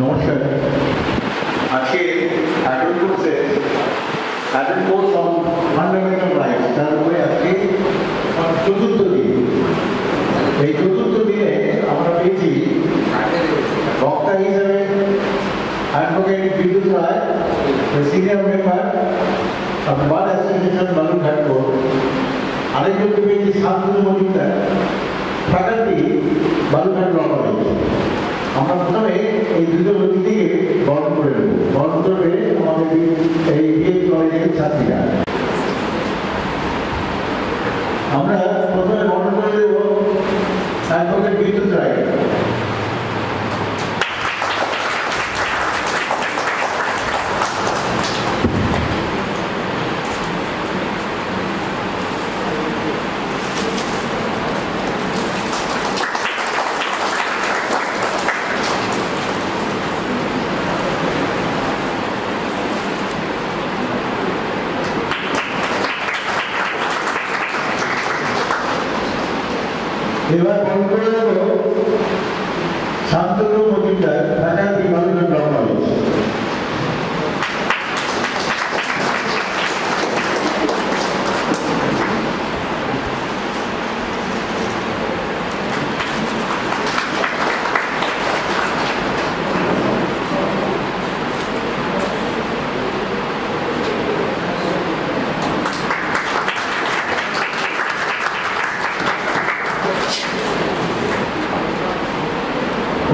নমস্কার। আজকে added course on fundamental rights, তার উপরে আজকে চতুর্থ দিন। এই চতুর্থ দিনে আমরা পেয়েছি বক্তা হিসেবে advocate Bidyut Roy, senior member of bar association Balurghat court. আরেকজনকে পেয়েছি Shantanu Majumdar, faculty Balurghat law college. আমরা প্রথমে এই দুজন অতিথিকে বরণ করে দেব। বরণ করবে আমাদের এই বিএড কলেজের ছাত্রীরা। আমরা প্রথমে বরণ করে দেব অ্যাডভোকেট বিদ্যুৎ রায়। এবার বরণ করে দেব Shantanu Majumdar, faculty Balurghat law college.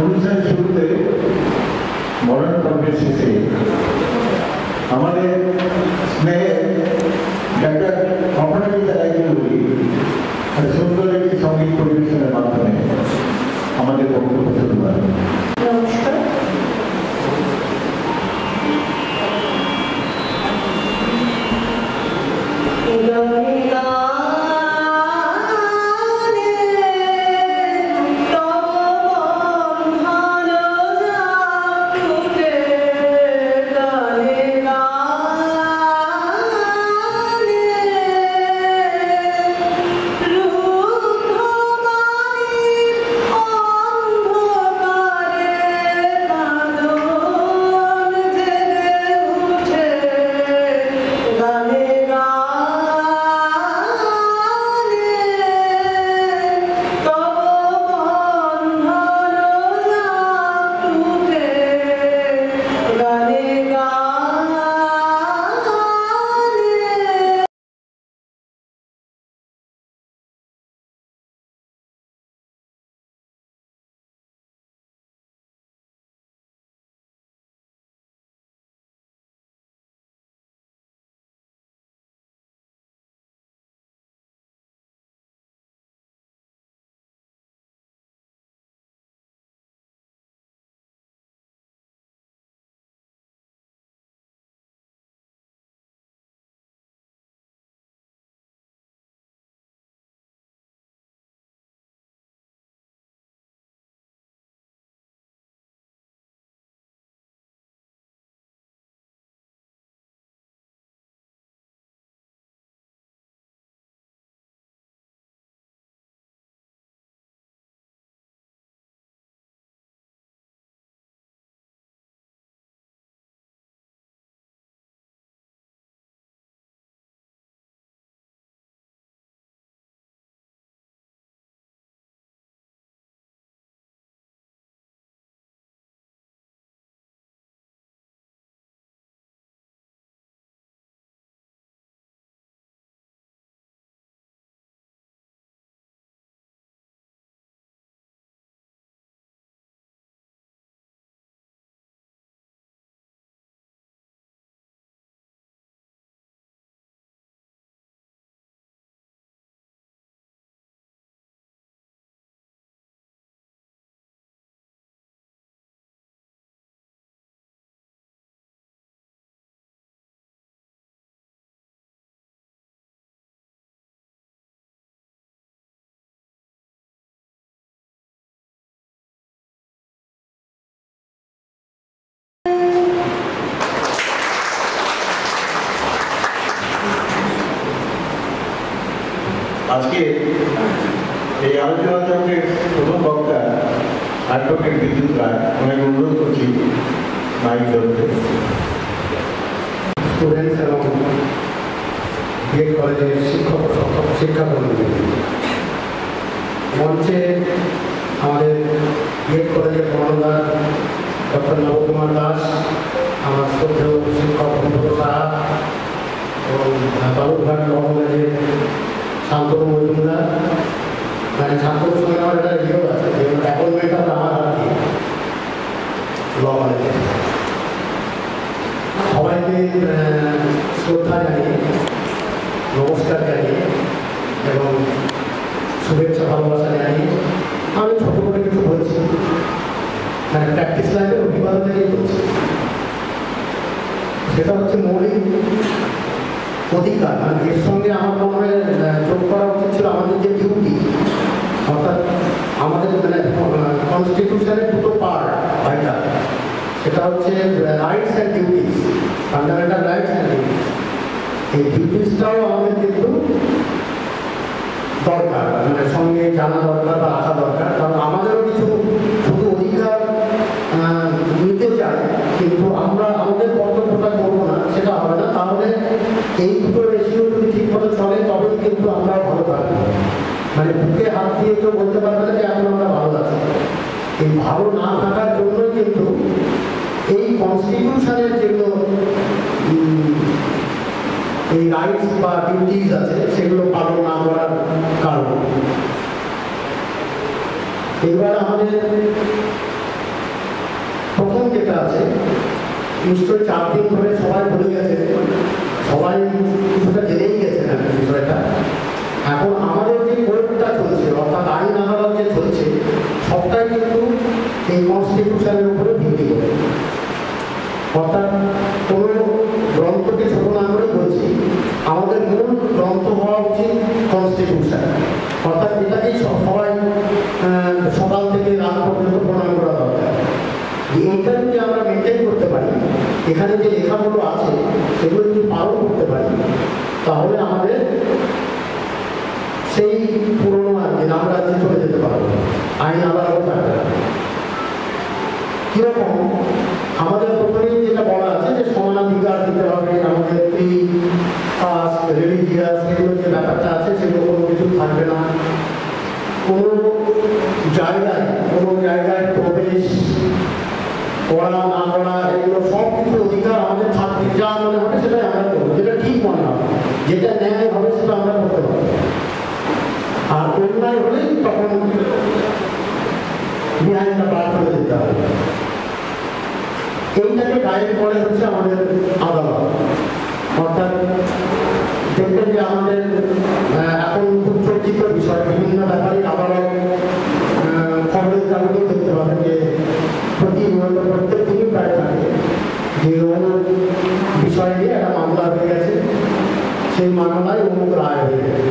অনুষ্ঠানের শুরুতে মরণ পর্বের শেষে আমাদের স্নেহের ডাক্তার অপরাজিতা রায়চৌধুরী সুন্দর একটি সঙ্গীত পরিবেশনের মাধ্যমে আমাদের বক্তব্য শুরু করেন। নমস্কার। আজকে এই আলোচনা চক্রের প্রথম বক্তা অ্যাডভোকেট বিদ্যুৎ রায়, ওনাকে অনুরোধ করছি মাইক ধরতে। স্টুডেন্টস এবং বিএড কলেজের শিক্ষাকর্মী মঞ্চে আমাদের বিএড কলেজের কমান্ডার ডক্টর নবকুমার দাস, আমার শ্রদ্ধেয় শিক্ষক অনুব্রত সাহা এবং বালুরঘাট ল কলেজের শান্তনু মজুমদার। মানে শান্তনুর সঙ্গে আমার একটা রিও আছে, যে অ্যাপয়েন্টমেন্ট আছে আমার হাতে ল কলেজে। সবাইকে শ্রদ্ধা জানিয়ে, নমস্কার জানিয়ে এবং শুভেচ্ছা ভালোবাসা জানিয়ে আমি ছোট করে কিছু বলছি, মানে প্র্যাকটিস লাইফের অভিজ্ঞতা থেকেই বলছি। সেটা হচ্ছে মৌলিক অধিকার। মানে এর সঙ্গে আমার মনে হয় যোগ করা উচিত ছিল আমাদের যে ডিউটি, অর্থাৎ আমাদের মানে কনস্টিটিউশনের দুটো পার্ট ভাইটাল, সেটা হচ্ছে rights and duties, fundamental rights and duties. এই ডিউটিসটাও আমাদের কিন্তু দরকার, মানে সঙ্গে জানা দরকার বা রাখা দরকার। কারণ আমাদেরও কিছু শুধু অধিকার নিতে চাই, কিন্তু আমরা আমাদের কর্তব্যটা করবো না, সেটা হবে না। তাহলে এই দুটো রেশিও যদি ঠিক মতো চলে তবেই কিন্তু আমরা ভালো থাকবো। মানে বুকে হাত দিয়ে কেউ বলতে পারবে না যে এখন আমরা ভালো আছি। এই ভালো না থাকার জন্যই কিন্তু এই কনস্টিটিউশনের যেগুলো এই রাইটস বা ডিউটিস আছে সেগুলো পালন না করার কারণ। এবার আমাদের প্রথম যেটা আছে, নিশ্চয়ই 4 দিন ধরে সবাই বলে গেছে, সবাই কিছুটা জেনেই গেছে না বিষয়টা। এখন আমাদের যে কোর্টটা চলছে, অর্থাৎ আইন আদালত যে চলছে, সবটাই কিন্তু এই কনস্টিটিউশনের উপরে ভিত্তি করে। অর্থাৎ কোনো গ্রন্থকে ছোট না করে বলছি, আমাদের মূল গ্রন্থ হওয়া উচিত কনস্টিটিউশন। অর্থাৎ এটাকেই সবাই সকাল থেকে রাত পর্যন্ত প্রণয়ন করা দরকার। এইটা যদি আমরা মেনটেন করতে পারি, এখানে যে লেখাগুলো আছে সেগুলো যদি পালন করতে পারি, তাহলে আমাদের সেই পুরোনো নাম রাজ্যে চলে যেতে পারবো, আইন আদালত থাকবে না। কিরকম আমাদের প্রথমেই যেটা বলা আছে যে সমানাধিকার দিতে হবে, আমাদের কাস্ট, রিলিজিয়াস, এগুলো যে ব্যাপারটা আছে সেগুলো কোনো কিছু থাকবে না। কোনো জায়গায় প্রবেশ করা না করা, এগুলো সব কিছু অধিকার আমাদের থাকবে। যা মনে হবে সেটাই আমরা করবো, যেটা ঠিক মনে হবে, যেটা ন্যায় হবে সেটা আমরা করতে পারবো। আর অন্যায় হলেই তখন বিহাইন্ডটা বার করে দিতে হবে। এইটাকে গাইড করে হচ্ছে আমাদের আদালত। অর্থাৎ দেখবেন যে আমাদের এখন খুব চর্চিত বিষয়, বিভিন্ন ব্যাপারে আদালত খবরের কাগজেও দেখতে পাবেন যে প্রতিনিয়ত প্রত্যেক দিনই প্রায় থাকে যে অমুক বিষয় নিয়ে একটা মামলা হয়ে গেছে, সেই মামলায় অমুক রায় হয়ে গেছে।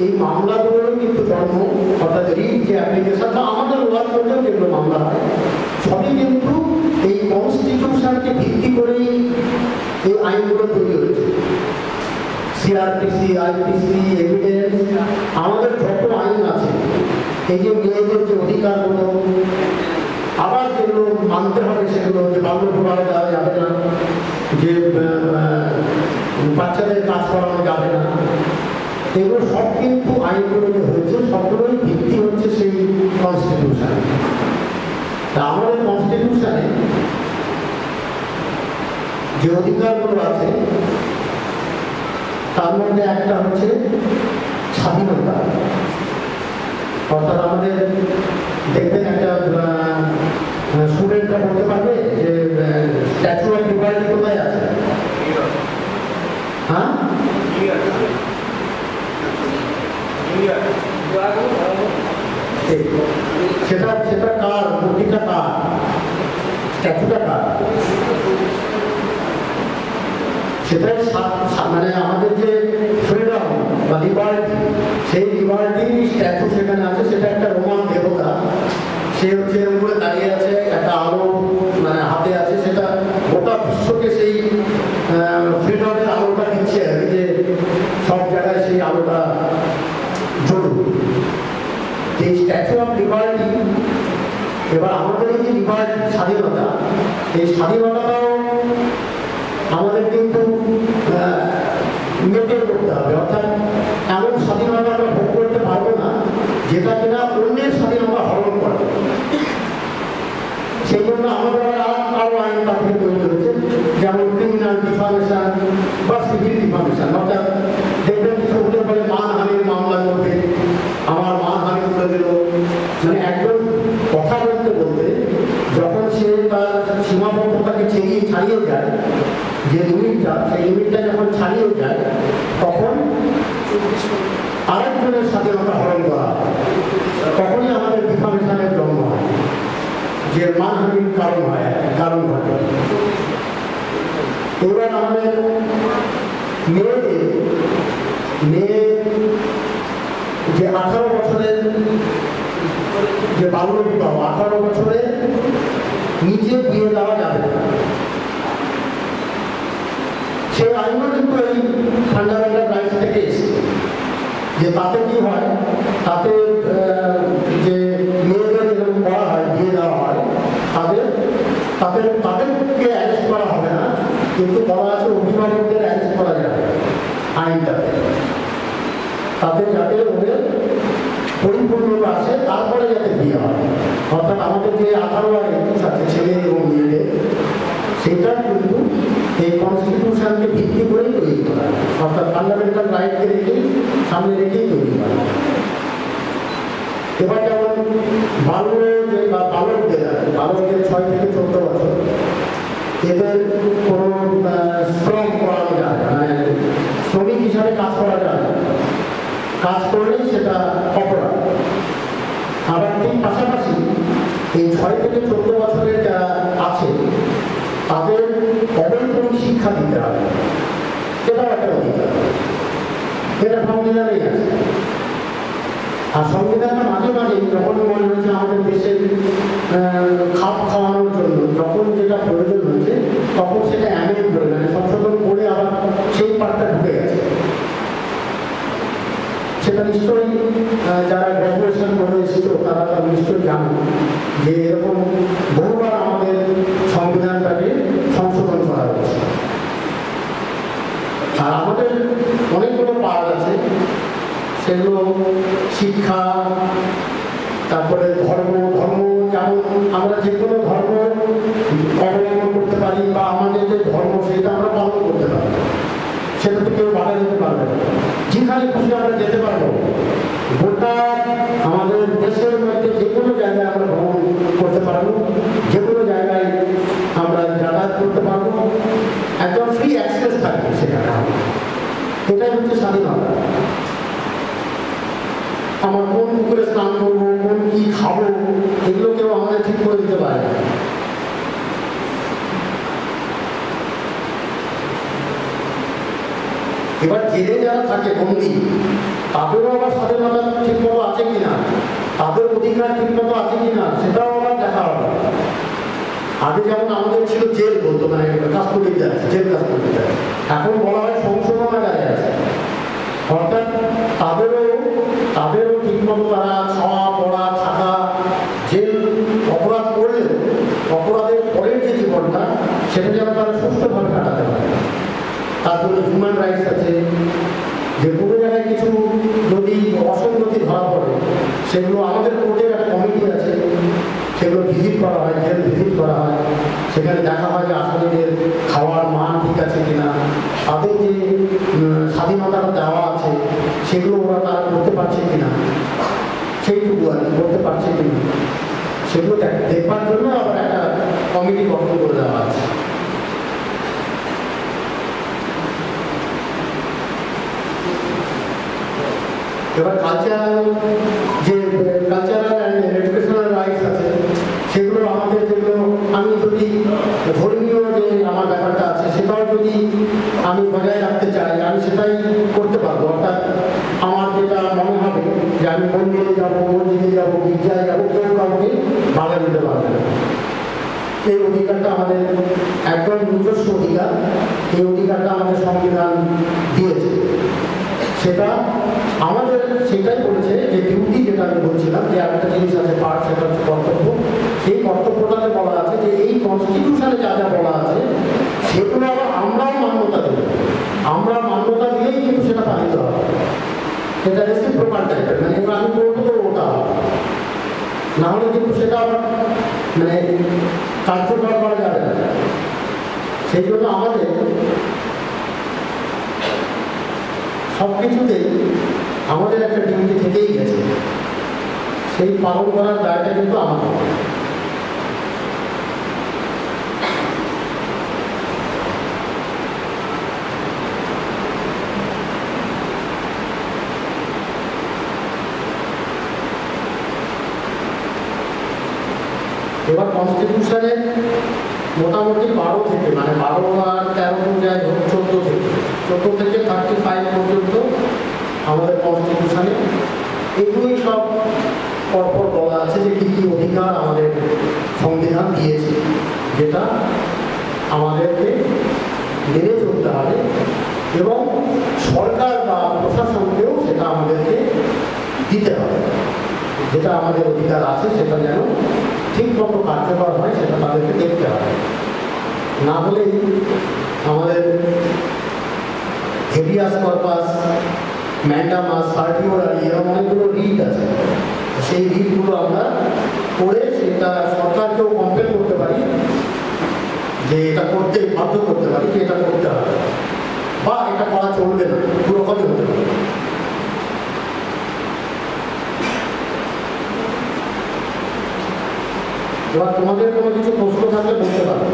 এই মামলাগুলোরও কিন্তু জন্ম, অর্থাৎ রিট যে অ্যাপ্লিকেশন বা আমাদের ওয়ার করলেও যেগুলো মামলা হয়, সবই কিন্তু এই কনস্টিটিউশনকে ভিত্তি করেই এই আইনগুলো তৈরি হয়েছে। সিআরপিসি, আইপিসি, এভিডেন্স, আমাদের যত আইন আছে, এই যে মেয়েদের যে অধিকারগুলো, আবার যেগুলো মানতে হবে সেগুলো, যে বাল্য বিবাহ দেওয়া যাবে না, যে বাচ্চাদের কাজ করানো যাবে না, এগুলো সব কিন্তু আইনগুলো যে হয়েছে সবগুলোই ভিত্তি হচ্ছে সেই কনস্টিটিউশনে। তা আমাদের কনস্টিটিউশনে যে অধিকারগুলো আছে তার মধ্যে একটা হচ্ছে স্বাধীনতা। অর্থাৎ আমাদের দেখবেন একটা স্টুডেন্টরা বলতে পারবে যে স্ট্যাচু অফ লিবার্টি কোথায় আছে? হ্যাঁ, সেটা কার? মূর্তিটা কার? স্ট্যাচুটা কার? সেটাই মানে আমাদের যে ফ্রিডম বা লিবার্টি, সেই লিবার্টির স্ট্যাচু সেখানে আছে। সেটা একটা রোমান দেবতা, সে হচ্ছে এরকম করে দাঁড়িয়ে আছে, একটা আলো মানে হাতে আছে, সেটা গোটা বিশ্বকে সেই ফ্রিডমের আলোটা দিচ্ছে আর কি, যে সব জায়গায় সেই আলোটা জ্বলুক। এই স্ট্যাচু অফ লিবার্টি, এবার আমাদের এই যে লিবার্টি, স্বাধীনতা, এই স্বাধীনতাটাও আমাদের কিন্তু মেনটেন করতে হবে, অর্থাৎ এমন স্বাধীনতা আমরা ভোগ করতে পারবো না যেটা কিনা অন্যের স্বাধীনতা হরণ করে। সেই জন্য আমাদের আরো আইন তাদের তৈরি হয়েছে, যেমন ক্রিমিনাল ডিফামেশন বা সিভিল ডিফামেশন, অর্থাৎ দেখবেন কিছু হতে পারে মানহানির মামলা করবে, আমার মানহানি করে দিল, মানে একজন কথা বলতে বলতে যখন সে তার সীমাবদ্ধতাকে ছাড়িয়ে যায়, যে লিমিটটা সেই লিমিটটা যখন ছাড়িয়ে যায় তখন আরেকজনের স্বাধীনতা হরণ করা হয়, তখনই আমাদের ডিফামেশনের জন্ম হয়, যে মানহানির কারণ ঘটে। এবার আমাদের মেয়ে যে 18 বছরের যে বাল্য বিবাহ, 18 বছরের নিচে বিয়ে দেওয়া যাবে না, সেই আইনও কিন্তু এই ফান্ডামেন্টাল রাইটস থেকে এসেছে। যে তাতে কি হয়, তাতে যে মেয়েদের যেরকম করা হয়, বিয়ে দেওয়া হয়, তাদেরকে অ্যারেস্ট করা হবে না, কিন্তু বলা আছে অভিভাবকদের অ্যারেস্ট করা যাবে আইনটাতে, তাদের যাতে ওদের পরিপূর্ণতা আসে, তারপরে যাতে বিয়ে হয়। অর্থাৎ আমাদের যে 18 আর 21 আছে ছেলে এবং মেয়েদের, সেটা কিন্তু এই কনস্টিটিউশনকে ভিত্তি করেই তৈরি করা, অর্থাৎ ফান্ডামেন্টাল রাইটকে রেখেই সামনে রেখেই তৈরি করা। এবার যেমন বালকদের 6 থেকে 14 বছর এদের কোনো শ্রম করানো যায়, মানে শ্রমিক হিসাবে কাজ করা যায়, কাজ করলেই সেটা অপরাধ। আবার ঠিক পাশাপাশি এই 6 থেকে 14 বছরের যারা আছে তাদের অবৈতনিক শিক্ষা দিতে হবে, সেটাও একটা অধিকার, এটা সংবিধানেই আছে। আর সংবিধানটা মাঝে মাঝে যখন মনে হয়েছে আমাদের দেশের খাপ খাওয়ানোর জন্য, যখন যেটা প্রয়োজন হয়েছে তখন সেটা অ্যামেন্ড করে, মানে সংশোধন করে আবার সেই পার্টটা ঢুকে গেছে। সেটা নিশ্চয়ই যারা গ্র্যাজুয়েশন করে এসেছিল তারা নিশ্চয়ই জানেন যে এরকম বহুবার আমাদের সংবিধানটাকে সংশোধন করা হয়েছে। আর আমাদের অনেকগুলো পার্ট আছে, সেগুলো শিক্ষা, তারপরে ধর্ম যেমন আমরা যে কোনো ধর্ম অবলম্বন করতে পারি, বা আমাদের যে ধর্ম সেটা আমরা পালন করতে পারি, সেটা তো কেউ বাধা দিতে পারবে না। যেখানে খুশি আমরা যেতে পারবো, গোটা আমাদের দেশের মধ্যে যে কোনো জায়গায় আমরা ভ্রমণ করতে পারবো, যে কোনো জায়গায় আমরা যাতায়াত করতে পারবো, একদম ফ্রি অ্যাক্সেস থাকবে সেখানে। এটাই হচ্ছে স্বাধীনতা। আমার কোন পুকুরে স্নান করবো, কোন কি খাবো, এগুলো কেউ আমাদের ঠিক করে দিতে পারে না। এবার জেলে যারা থাকে বন্দী, তাদেরও আবার স্বাধীনতা ঠিক মতো আছে কিনা, তাদের অধিকার ঠিক মতো আছে কিনা, সেটাও আবার দেখা হবে। আগে যেমন আমাদের ছিল জেল বলতো, মানে কাস্টডিতে আছে, জেল কাস্টডিতে আছে, এখন বলা হয় সংশোধনাগারে আছে। অর্থাৎ তাদেরও ঠিকমতো তারা খাওয়া পড়া থাকা, জেল অপরাধ করলেও অপরাধের পরের যে জীবনটা সেটা যেন তারা সুস্থভাবে কাটাতে পারে। তার জন্য হিউম্যান রাইটস আছে, যে কোনো জায়গায় কিছু যদি অসঙ্গতি ধরা পড়ে সেগুলো আমাদের কোর্টের একটা কমিটি আছে, সেগুলো ভিজিট করা হয়, জেল ভিজিট করা হয়, সেখানে দেখা হয় যে আসামিদের খাওয়ার মান ঠিক আছে কিনা, তাদের যে স্বাধীনতাটা দেওয়া আছে সেগুলো ওরা তারা করতে পারছে কিনা, সেইটুকু আর কি করতে পারছে কিনা, সেগুলো দেখবার জন্য আবার একটা কমিটি গঠন করে দেওয়া আছে। এবার কালচারাল অ্যান্ড এডুকেশনাল রাইটস আছে, সেগুলো আমাদের, যেগুলো আমি যদি ধর্মীয় যে আমার ব্যাপারটা আছে সেটাও যদি আমি বজায় রাখতে চাই, আমি সেটাই করতে পারবো। অর্থাৎ আমার যেটা মনে হবে যে আমি মন্দিরে যাবো, মসজিদে যাবো, গির্জায় যাবো, কেউ কাউকে বাধা দিতে পারবে না। এই অধিকারটা আমাদের একদম নিজস্ব অধিকার, এই অধিকারটা আমাদের সংবিধান দিয়েছে। সেটা আমাদের সেটাই বলেছে যে ডিউটি, যেটা আমি বলছিলাম যে একটা জিনিস আছে পার্ট, সেটা হচ্ছে কর্তব্য। সেই কর্তব্যটাতে বলা আছে যে এই কনস্টিটিউশনে যা যা বলা আছে সেগুলো আবার আমরাও মান্যতা দেব। আমরা মান্যতা দিলেই কিন্তু সেটা পালিত হবে। সেটা রেসিপ্রোকাল টাইপের, মানে এবার আমি বলবো তো ওটা না হলে কিন্তু সেটা আবার মানে কার্যকর করা যাবে না। সেই জন্য আমাদের সব কিছুতেই আমাদের একটা ডিউটি থেকেই গেছে, সেই পালন করার দায়টা কিন্তু আমাদের। এবার কনস্টিটিউশনের মোটামুটি 12 থেকে মানে 12 আর 13 যায় 14 থেকে 35 পর্যন্ত আমাদের কনস্টিটিউশনে এগুলোই সব পরপর বলা আছে যে কী কী অধিকার আমাদের সংবিধান দিয়েছে, যেটা আমাদেরকে মেনে চলতে হবে এবং সরকার বা প্রশাসনকেও সেটা আমাদেরকে দিতে হবে। যেটা আমাদের অধিকার আছে সেটা যেন ঠিক মতো কার্যকর হয় সেটা তাদেরকে দেখতে হবে। না হলেই আমাদের হেভিয়াস কর্পাস, ম্যান্ডামাস, সার্টিওরারি এরকম অনেকগুলো রিট আছে। সেই রিটগুলো আমরা করে সেটা সরকারকেও কমপ্লেন করতে পারি যে এটা করতে বাধ্য করতে পারি যে এটা করতে হবে বা এটা করা চলবে না, পুরোপুরি হতে পারে। এবার তোমাদের কোনো কিছু প্রশ্ন থাকলে বলতে পারো।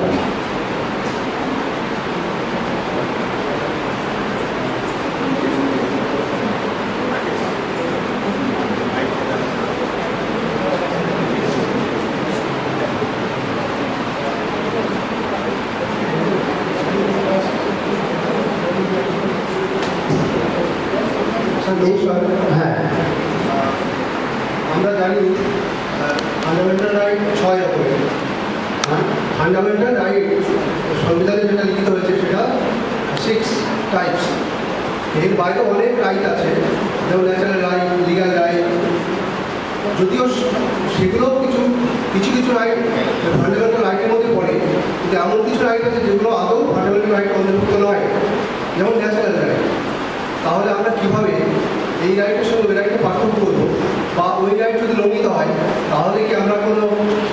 হ্যাঁ, আমরা জানি ফান্ডামেন্টাল রাইট 6 রকমের। ফান্ডামেন্টাল রাইট সংবিধানে যেটা লিখিত হয়েছে সেটা 6 টাইপস। এর বাইরে অনেক রাইট আছে, যেমন ন্যাচারাল রাইট, লিগাল রাইট, যদিও সেগুলোও কিছু কিছু রাইট ফান্ডামেন্টাল রাইটের মধ্যে পড়ে, কিন্তু এমন কিছু রাইট আছে যেগুলো আদৌ ফান্ডামেন্টাল রাইট অন্তর্ভুক্ত নয়, যেমন ন্যাচারাল রাইট। তাহলে আমরা কীভাবে এই রাইটের সঙ্গে ওই রাইটকে পার্থক্য করবো, বা ওই রাইট যদি লঙ্ঘিত হয় তাহলে কি আমরা কোনো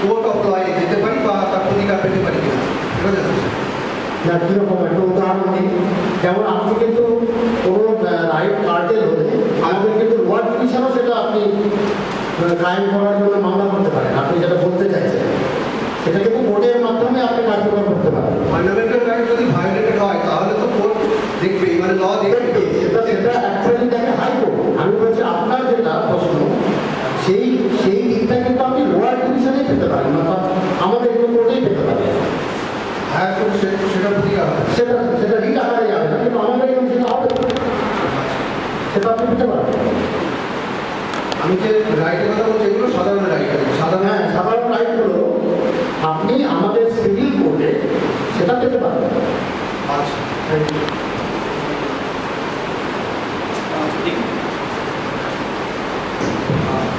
কোর্ট অফ লয়ে যেতে পারি বা তার প্রতিকার পেতে পারি কিনা, এটা জানতে না কীরকম একটা উদাহরণ দিই। যেমন আপনি কিন্তু কোনো রাইট কার্টেল হলে আমাদের কিন্তু লোয়ার ডিভিশনও সেটা আপনি ক্রাইম করার জন্য মামলা করতে পারেন। আপনি যেটা বলতে চাইছেন সেটা কিন্তু কোর্টের মাধ্যমে আপনি কার্যকর করতে পারেন। ফান্ডামেন্টাল রাইট যদি ভায়োলেটেড হয় তাহলে তো কোর্ট দেখবে, মানে ল দেখবে। সেটা অ্যাকচুয়ালি দেখে হাইকোর্ট। আমি বলছি আপনার যেটা প্রশ্ন সেই দিকটা কিন্তু আপনি লোয়ার ডিভিশনেই পেতে পারেন, অর্থাৎ আমাদের কিন্তু কোর্টেই পেতে পারেন। হ্যাঁ, সেটা প্রতিকার হবে, সেটা রিট আকারে যাবে না, কিন্তু আমাদের এখানে সেটা হবে, সেটা আপনি পেতে পারেন। আমি যে রাইটের কথা বলছি এগুলো সাধারণ রাইট আছে। সাধারণ রাইটগুলো আপনি আমাদের সিভিল কোর্টে সেটা পেতে পারেন। আচ্ছা,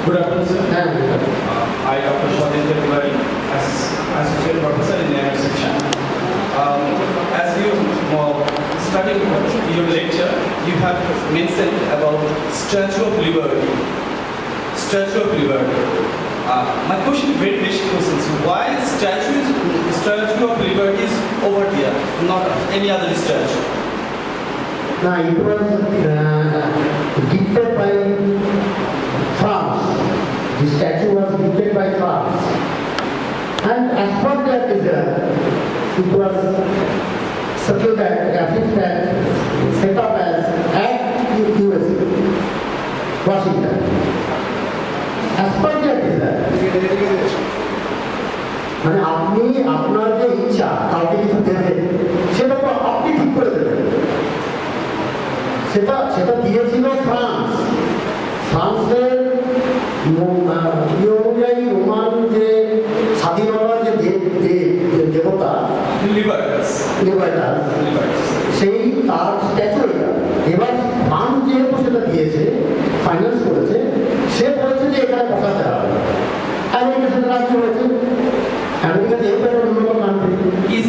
Good afternoon, sir. I, Dr. Shadendra Tiwari, Associate Professor in the NF section. As you studied your lecture, you have mentioned about Statue of Liberty. Statue of Liberty. My question is very basic question. Why Statue of Liberty is over here, not any other statue? Now it was gifted by France. The statue was gifted by France. And as per that it was settled at, set up as at USA, Washington. As per that মানে আপনি আপনার যে ইচ্ছা কাউকে কিছু দেবেন সেটা তো আপনি ঠিক করে দেবেন। সেটা দিয়েছিল ফ্রান্সের অনুযায়ী রোমান যে স্বাধীনতার যে দেবতা লিবার্টাস সেই তার স্ট্যাচু এটা। এবার ফ্রান্স যেহেতু সেটা দিয়েছে, ফাইন্যান্স করেছে, সে বলেছে যে এখানে বসাতে হবে। আমেরিকা সেটা রাজ্য হয়েছে। আমেরিকা যেহেতু একটা উন্নত কান্ট্রি। Is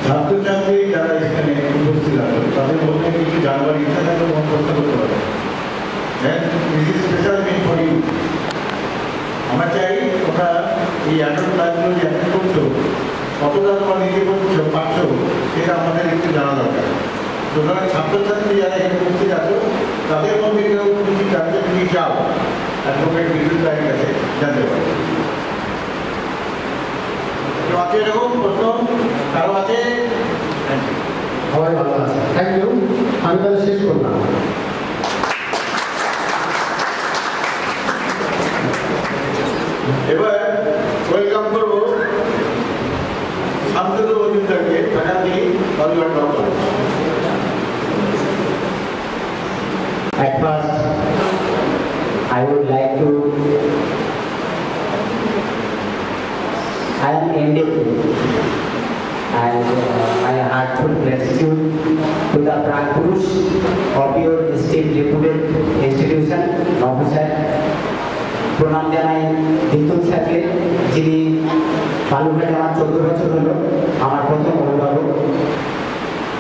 ছাত্রছাত্রী যারা এখানে উপস্থিত আছে তাদের মধ্যে কিছু জানবার ইচ্ছা থাকলে মন প্রশ্ন করতে পারে। Special mean for you. আমরা চাই ওরা এই অ্যাডাল্ট ক্লাসগুলো যে অ্যাটেন্ড করছো কতটা তোমার নিজে পারছো সেটা আমাদের একটু জানা দরকার। সুতরাং ছাত্রছাত্রী যারা এখানে উপস্থিত আছো তাদের মধ্যে কেউ কিছু জানতে তুমি চাও অ্যাডভোকেট বিদ্যুৎ রায়ের কাছে জানতে পারো। কেউ আছে এরকম প্রশ্ন কারো আছে? সবাই ভালো আছে, থ্যাংক ইউ। আমি তাহলে শেষ করলাম। এবার ওয়েলকাম করবো শান্তনু মজুমদারকে, faculty Balurghat law college. At first, I would like to, I am indebted and my heartfelt gratitude to the Pragpurush of your esteemed reputed institution, officer. প্রণাম জানাই বিদ্যুৎ স্যারকে, যিনি বালুরঘাটে আমার 14 বছর হলো আমার প্রথম অভিভাবক,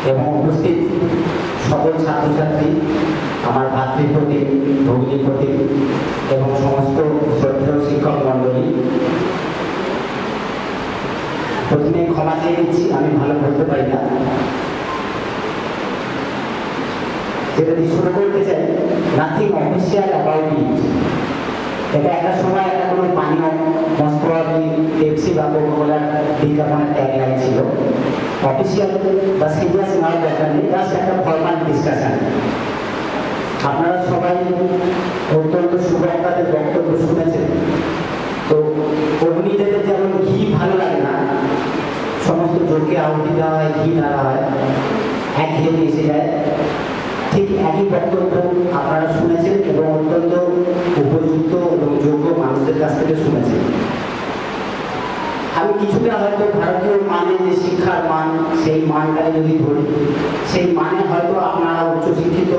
এবং উপস্থিত সকল ছাত্রছাত্রী, আমার ভাতৃপ্রতি, ভগ্নীপ্রতি এবং সমস্ত শ্রদ্ধেয় শিক্ষক মণ্ডলী, প্রথমে ক্ষমা চেয়ে নিচ্ছি, আমি ভালো বলতে পারি না। যেটা দিয়ে শুরু করতে চাই, নাথিং অফিসিয়াল অ্যাবাউট ইট। এটা একটা সময় একটা কোনো পানীয় মস্কোয়াবি পেপসি বা কোকাকোলার বিজ্ঞাপনের ট্যাগলাইন ছিল। অফিসিয়াল বা সিরিয়াস নেওয়ার দরকার নেই, জাস্ট একটা ফর্মাল ডিসকাশন। আপনারা সবাই অত্যন্ত সুবক্তাদের বক্তব্য শুনেছেন। তো অগ্নিদেবের যেমন ঘি ভালো লাগে না, সমস্ত যোগ্যে আহুতি দেওয়া হয়, ঘি নাড়া হয়, একঘেয়েমি এসে যায়, ঠিক একই বক্তব্য আপনারা শুনেছেন এবং অত্যন্ত উপযুক্ত এবং যোগ্য মানুষদের কাছ থেকে শুনেছেন। আমি কিছুটা হয়তো ভারতীয় মানে যে শিক্ষার মান, সেই মানটাকে যদি ধরি, সেই মানে হয়তো আপনারা উচ্চশিক্ষিত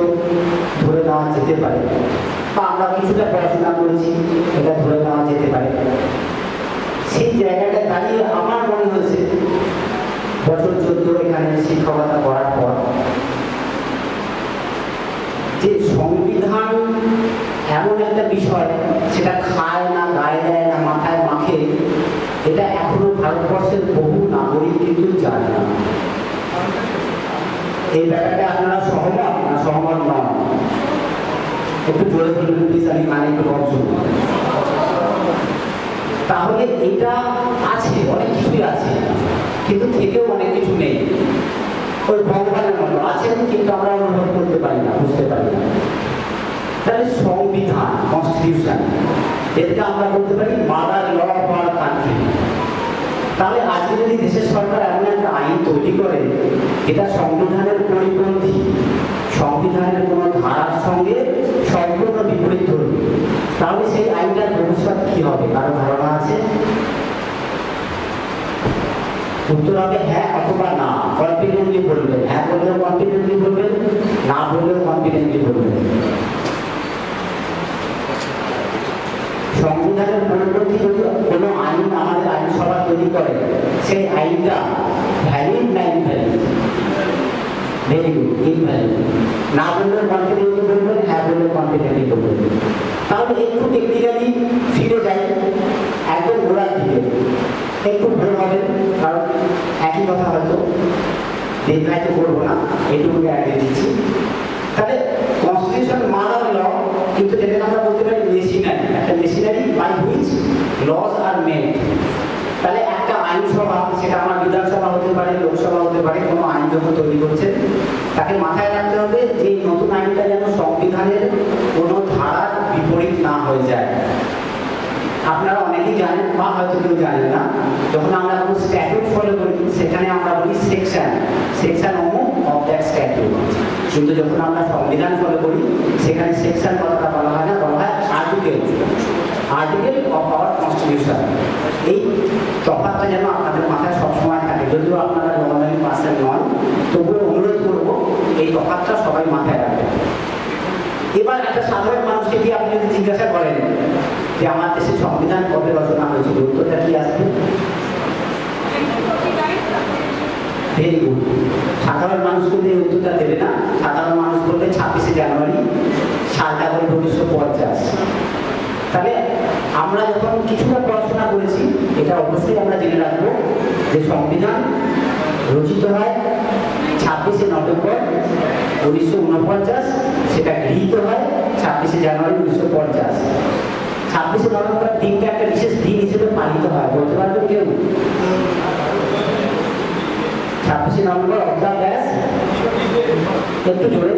ধরে নেওয়া যেতে পারে, বা আমরা কিছুটা পড়াশোনা করেছি এটা ধরে নেওয়া যেতে পারে। সেই জায়গাটা দাঁড়িয়ে আমার মনে হয়েছে বছর 14 এখানে শিক্ষকতা করার পর যে সংবিধান এমন একটা বিষয়, সেটা খায় না, গায়ে দেয় না, মাথায় মাখে, এটা এখনো ভারতবর্ষের বহু নাগরিক কিন্তু জানে না। এই ব্যাপারটা আপনারা সহমত না সহমত নন? একটু জোরে বলবেন প্লিজ, আমি কানে একটু কম শুনবো। তাহলে এটা আছে, অনেক কিছুই আছে, কিন্তু থেকেও অনেক কিছু নেই। ওই ভগবানের মতো আছেন, কিন্তু আমরা অনুভব করতে পারি না, বুঝতে পারি না। তাহলে সংবিধান, কনস্টিটিউশন, এটাকে আমরা বলতে পারি mother law of our country. তাহলে আজকে যদি দেশের সরকার এমন একটা আইন তৈরি করে এটা সংবিধানের পরিপন্থী, সংবিধানের কোনো ধারার সঙ্গে সম্পূর্ণ বিপরীত ধরবে, তাহলে সেই আইনটার ভবিষ্যৎ কি হবে? কারো ধারণা আছে? উত্তর হবে হ্যাঁ অথবা না। কনফিডেন্টলি বলবেন, হ্যাঁ বললেও কনফিডেন্টলি বলবেন, না বললেও কনফিডেন্টলি বলবেন। সংবিধানের পরিপন্থী যদি কোনো আইন আমাদের আইনসভা তৈরি করে, সেই আইনটা ভ্যালিড না ইনভ্যালিড? Very good, invalid. না বললেও কনফিডেন্টলি বলবেন, হ্যাঁ বললেও কনফিডেন্টলি বলবেন। তাহলে একটু টেকনিক্যালি ফিরে যাই একদম গোড়ার দিকে। একটু ভুল হবে, কারণ একই কথা হয়তো দীর্ঘায়িত করবো না, এটুকু আগে দিচ্ছি। তাহলে কনস্টিটিউশন মাদার ল, কিন্তু যেটাকে আমরা বলতে পারি মেশিনারি, একটা machinery by which laws are made. তাহলে একটা আইনসভা, সেটা আমার বিধানসভা হতে পারে, লোকসভা হতে পারে, কোনো আইন যখন তৈরি করছে তাকে মাথায় রাখতে হবে যে নতুন আইনটা যেন সংবিধানের কোনো ধারার বিপরীত না হয়ে যায়। আপনারা অনেকেই জানেন বা হয়তো কেউ জানেন না, যখন আমরা কোনো স্ট্যাটিউট ফলো করি সেখানে আমরা বলি সেকশন অমুক অফ দ্যাট স্ট্যাটিউট, কিন্তু যখন আমরা সংবিধান ফলো করি সেখানে সেকশন কথাটা বলা হয় না, বলা হয় আর্টিকেল অফ আওয়ার কনস্টিটিউশন। এই তফাৎটা যেন আপনাদের মাথায় সবসময় থাকে, যদিও আপনারা নর্মালি পার্সন নন, তবুও অনুরোধ করবো এই তফাৎটা সবাই মাথায় রাখবেন। এবার একটা সাধারণ মানুষকে দিয়ে আপনি যদি জিজ্ঞাসা করেন যে আমার দেশের সংবিধান কবে রচনা হয়েছিল, উত্তরটা কি আসবে? Very good. সাধারণ মানুষ কিন্তু এই উত্তরটা দেবে না। সাধারণ মানুষ বলবে 26শে জানুয়ারি সালটা বলবে 1950। তাহলে আমরা যখন কিছুটা পড়াশোনা করেছি, এটা অবশ্যই আমরা জেনে রাখবো যে সংবিধান রচিত হয় 26শে নভেম্বর 1949, সেটা গৃহীত হয় 26শে জানুয়ারি 1950। 26শে নভেম্বর দিনটা একটা বিশেষ দিন হিসেবে পালিত হয়, বলতে পারবেন কেউ? 26শে নভেম্বর অর্থাৎ ব্যাস একটু জোরে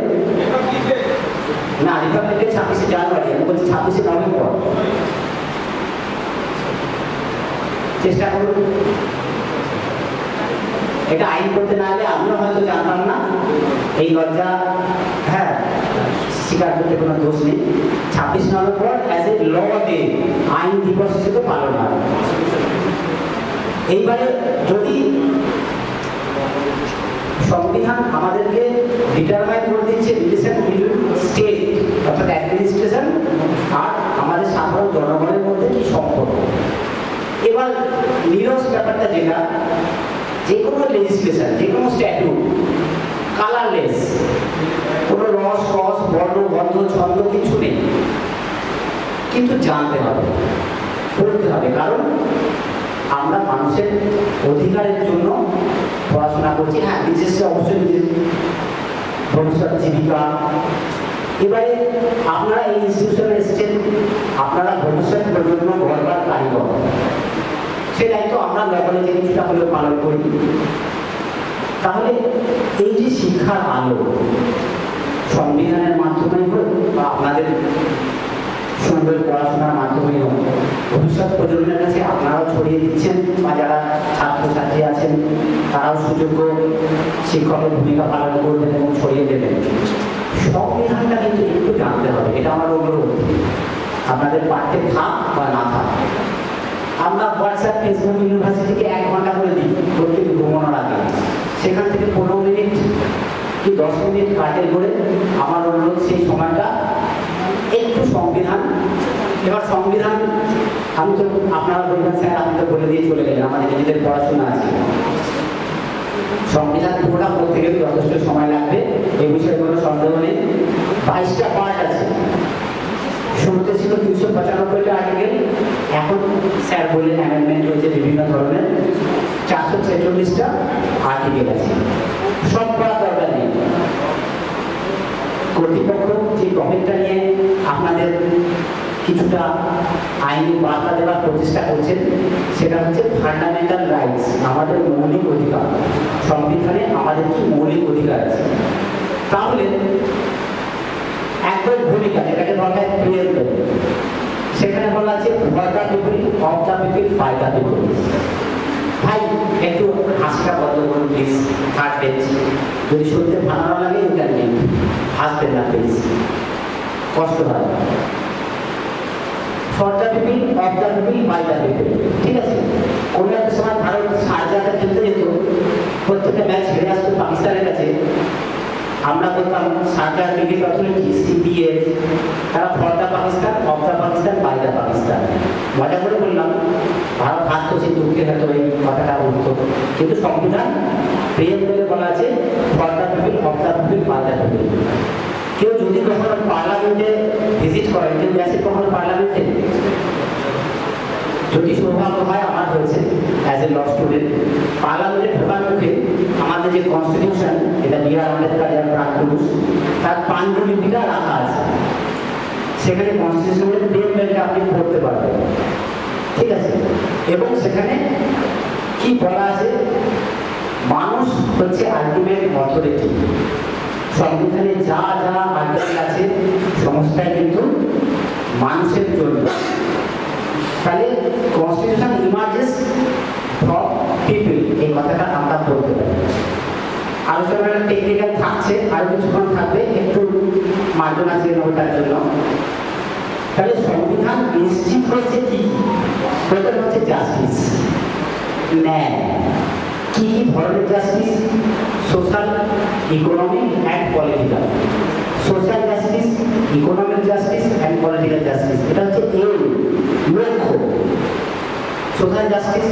না, রিপাবলিক ডে 26শে জানুয়ারি, আমি বলছি 26শে নভেম্বর। চেষ্টা করুন, এটা আইন করতে না হলে আমিও হয়তো জানতাম না, এই লজ্জা হ্যাঁ স্বীকার করতে কোনো দোষ নেই। 26 November as a law day, আইন দিবস হিসেবে পালন হয়। এইবারে যদি সংবিধান আমাদেরকে ডিটারমাইন করে দিচ্ছে রিলেশন বিটুইন স্টেট অর্থাৎ অ্যাডমিনিস্ট্রেশন আর আমাদের সাধারণ জনগণের মধ্যে কি সম্পর্ক। এবার নিরস ব্যাপারটা যেটা, যে কোনো লেজিসলেশন, যে কোনো স্ট্যাটিউট কালারলেস, কোনো রস রস বর্ণ গন্ধ ছন্দ কিছু নেই, কিন্তু জানতে হবে, পড়তে হবে, কারণ আমরা মানুষের অধিকারের জন্য পড়াশোনা করছি। হ্যাঁ, বিশেষ অবশ্যই নিজের ভবিষ্যৎ জীবিকা। এবারে আপনারা এই ইনস্টিটিউশনে এসেছেন, আপনারা ভবিষ্যৎ প্রজন্ম গড়বার কারিগর, সে দায়িত্ব আমরা কলেজে কিছুটা হলেও পালন করি। তাহলে এই যে শিক্ষার আলো সংবিধানের মাধ্যমে হোক বা আপনাদের সুন্দর পড়াশোনার মাধ্যমে হোক, ভবিষ্যৎ প্রজন্মের কাছে আপনারাও ছড়িয়ে দিচ্ছেন, বা যারা ছাত্রছাত্রী আছেন তারাও সুযোগ্য শিক্ষকের ভূমিকা পালন করবেন এবং ছড়িয়ে দেবেন। সংবিধানটা কিন্তু একটু জানতে হবে, এটা আমার অনুরোধ, আপনাদের পাঠ্যে থাক বা না থাক। আমরা হোয়াটসঅ্যাপ, ফেসবুক, ইউনিভার্সিটিকে 1 ঘন্টা করে দিই প্রত্যেক ঘুমানোর আগে, সেখান থেকে 15 মিনিট কি 10 মিনিট কাটে করে আমার অনুরোধ সেই সময়টা একটু সংবিধান। এবার সংবিধান আমি তো আপনারা বলবেন স্যার আপনি তো বলে দিয়ে চলে গেলেন, আমাদের নিজেদের পড়াশোনা আছে। সংবিধান পুরোটা পড়তে গেলে যথেষ্ট সময় লাগবে, এই বিষয়ে কোনো সন্দেহ নেই। 22টা পার্ট আছে, শুরুতে ছিল 395টা আর্টিকেল, এখন স্যার বললেন অ্যামেন্ডমেন্ট হয়েছে বিভিন্ন ধরনের, 446টা আর্টিকেল আছে। সব পড়ার দরকার নেই। কর্তৃপক্ষ যে টপিকটা নিয়ে আপনাদের কিছুটা আইনি বার্তা দেওয়ার প্রচেষ্টা করছেন, সেটা হচ্ছে ফান্ডামেন্টাল রাইটস, আমাদের মৌলিক অধিকার। সংবিধানে আমাদের কি মৌলিক অধিকার আছে। তাহলে একবার ভূমিকা যেটাকে বলা হয় প্রিয়েন্টর, সেখানে বলা আছে for the people, of the people, by the people. ভাই একটু হাসিটা বন্ধ করুন প্লিজ, থার্ড বেঞ্চ, যদি শুনতে ভালো না লাগে ইন্টারনেট হাসবেন না প্লিজ, কষ্ট হয়। For the people, of the people, by the people, ঠিক আছে। কোনো একটা সময় ভারত শারজাতে খেলতে যেত, প্রত্যেকটা ম্যাচ হেরে আসতো পাকিস্তানের কাছে, আমরা বলতাম শারজা ক্রিকেট অথরিটি সিপিএফ, তারা for the Pakistan, of the Pakistan, by the Pakistan. মজা করে বললাম, ভারত হারতো, সেই দুঃখের হয়তো এই কথাটা উঠতো, কিন্তু সংবিধান প্রিয়েন্টরে বলা আছে for the people, of the people, by the people. কেউ যদি কখনো পার্লামেন্টে ভিজিট করে, কেউ গেছে কখনো পার্লামেন্টে? যদি সৌভাগ্য হয়, আমার হয়েছে অ্যাজ এ ল স্টুডেন্ট, পার্লামেন্টে ঢোকার মুখে আমাদের যে কনস্টিটিউশন, এটা বি.আর. আম্বেদকর প্রাণ পুরুষ, তার পাণ্ডুলিপিটা রাখা আছে, সেখানে কনস্টিটিউশনের প্রিয়েন্টরটা আপনি পড়তে পারবেন, ঠিক আছে। এবং সেখানে কি বলা আছে, মানুষ হচ্ছে আলটিমেট অথরিটি। সংবিধানে যা যা আর্টিকেল আছে সমস্তটাই কিন্তু মানুষের জন্য। তাহলে কনস্টিটিউশন ইমার্জেস ফ্রম পিপল, এই কথাটা আমরা বলতে পারি। আলোচনাটা টেকনিক্যাল থাকছে, আর কিছুক্ষণ থাকবে, একটু মার্জন আছে ওটার জন্য। তাহলে সংবিধান নিশ্চিত হয়েছে কি? প্রথম হচ্ছে জাস্টিস, ন্যায়। কি কি ধরনের justice? Social, economic and political. Social justice, economic justice and political justice, এটা হচ্ছে এম, লক্ষ্য। সোশ্যাল জাস্টিস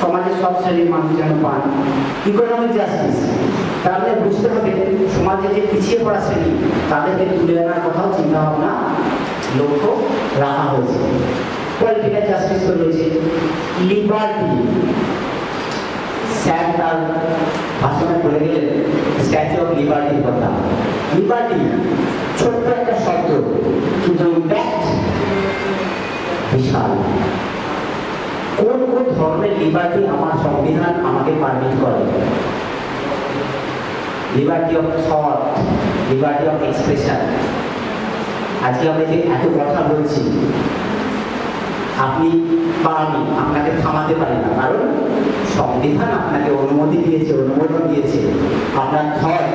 সমাজের সব শ্রেণীর মানুষ যেন পান। ইকোনমিক জাস্টিস তাহলে বুঝতে হবে সমাজে যে পিছিয়ে পড়া শ্রেণী তাদেরকে তুলে আনার কথাও চিন্তাভাবনা লক্ষ্য রাখা হয়েছে। পলিটিক্যাল জাস্টিস তো রয়েছে। লিবার্টি, স্যার তার ভাষণে বলে গেলেন স্ট্যাচু অফ লিবার্টির কথা। লিবার্টি ছোট্ট একটা শব্দ, কিন্তু ইম্প্যাক্ট বিশাল। কোন কোন ধরনের লিবার্টি আমার সংবিধান আমাকে পারমিট করে? Liberty of thought, liberty of expression. আজকে আমি যে এত কথা বলছি, আপনি বা আমি আপনাকে থামাতে পারি না, কারণ সংবিধান আপনাকে অনুমতি দিয়েছে, অনুমোদন দিয়েছে। আপনার থট,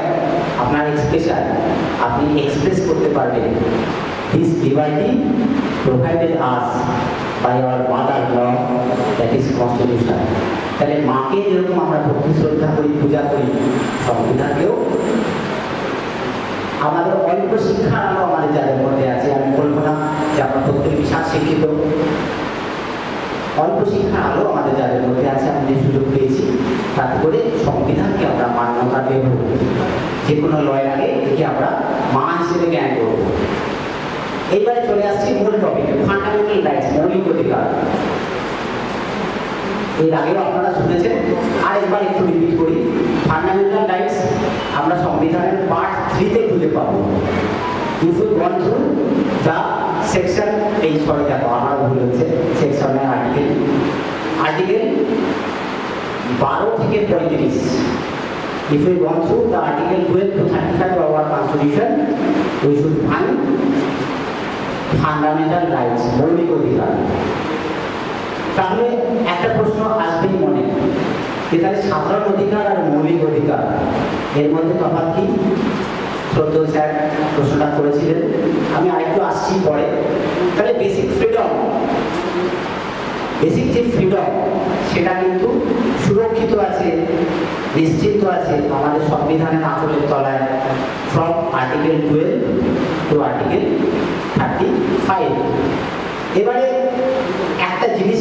আপনার এক্সপ্রেশন আপনি এক্সপ্রেস করতে পারবেন। This liberty provided us by our mother law, that is constitution. তাহলে মাকে যেরকম আমরা ভক্তি শ্রদ্ধা করি, পূজা করি, সংবিধানকেও আমাদের অল্প শিক্ষা আলো আমাদের যাদের মধ্যে আছে, আমি বলবো না যে আমরা প্রত্যেকে বিশাল শিক্ষিত, অল্প শিক্ষা আলো আমাদের যাদের মধ্যে আছে, আমি যে সুযোগ পেয়েছি তাতে করে সংবিধানকে আমরা মান্যতা দেব। যে কোনো লয়ের আগে একে আমরা মা হিসেবে জ্ঞান করব। এইবারে চলে আসছি মূল টপিকে, ফান্ডামেন্টাল রাইটস, মৌলিক অধিকার। এর আগেও আপনারা শুনেছেন, আরেকবার একটু রিপিট করি। ফান্ডামেন্টাল রাইটস আমরা সংবিধানের পার্ট 3-তে খুঁজে পাবো। If you gone through the section, এই সরি দেখো আমার ভুল হচ্ছে, সেকশনের আর্টিকেল 12 থেকে 35। If we go through the article 12 to 35 of our constitution, we should find fundamental rights, মৌলিক অধিকার। তাহলে একটা প্রশ্ন আসবেই মনে, এখানে সাধারণ অধিকার আর মৌলিক অধিকার এর মধ্যে তফাৎ কি? শ্রদ্ধেয় স্যার প্রশ্নটা করেছিলেন, আমি আরেকটু আসছি পরে। তাহলে বেসিক ফ্রিডম, বেসিক যে ফ্রিডম সেটা কিন্তু সুরক্ষিত আছে, নিশ্চিত আছে আমাদের সংবিধানের আঁচলের তলায়, ফ্রম আর্টিকেল 12 টু আর্টিকেল 35। এবারে একটা জিনিস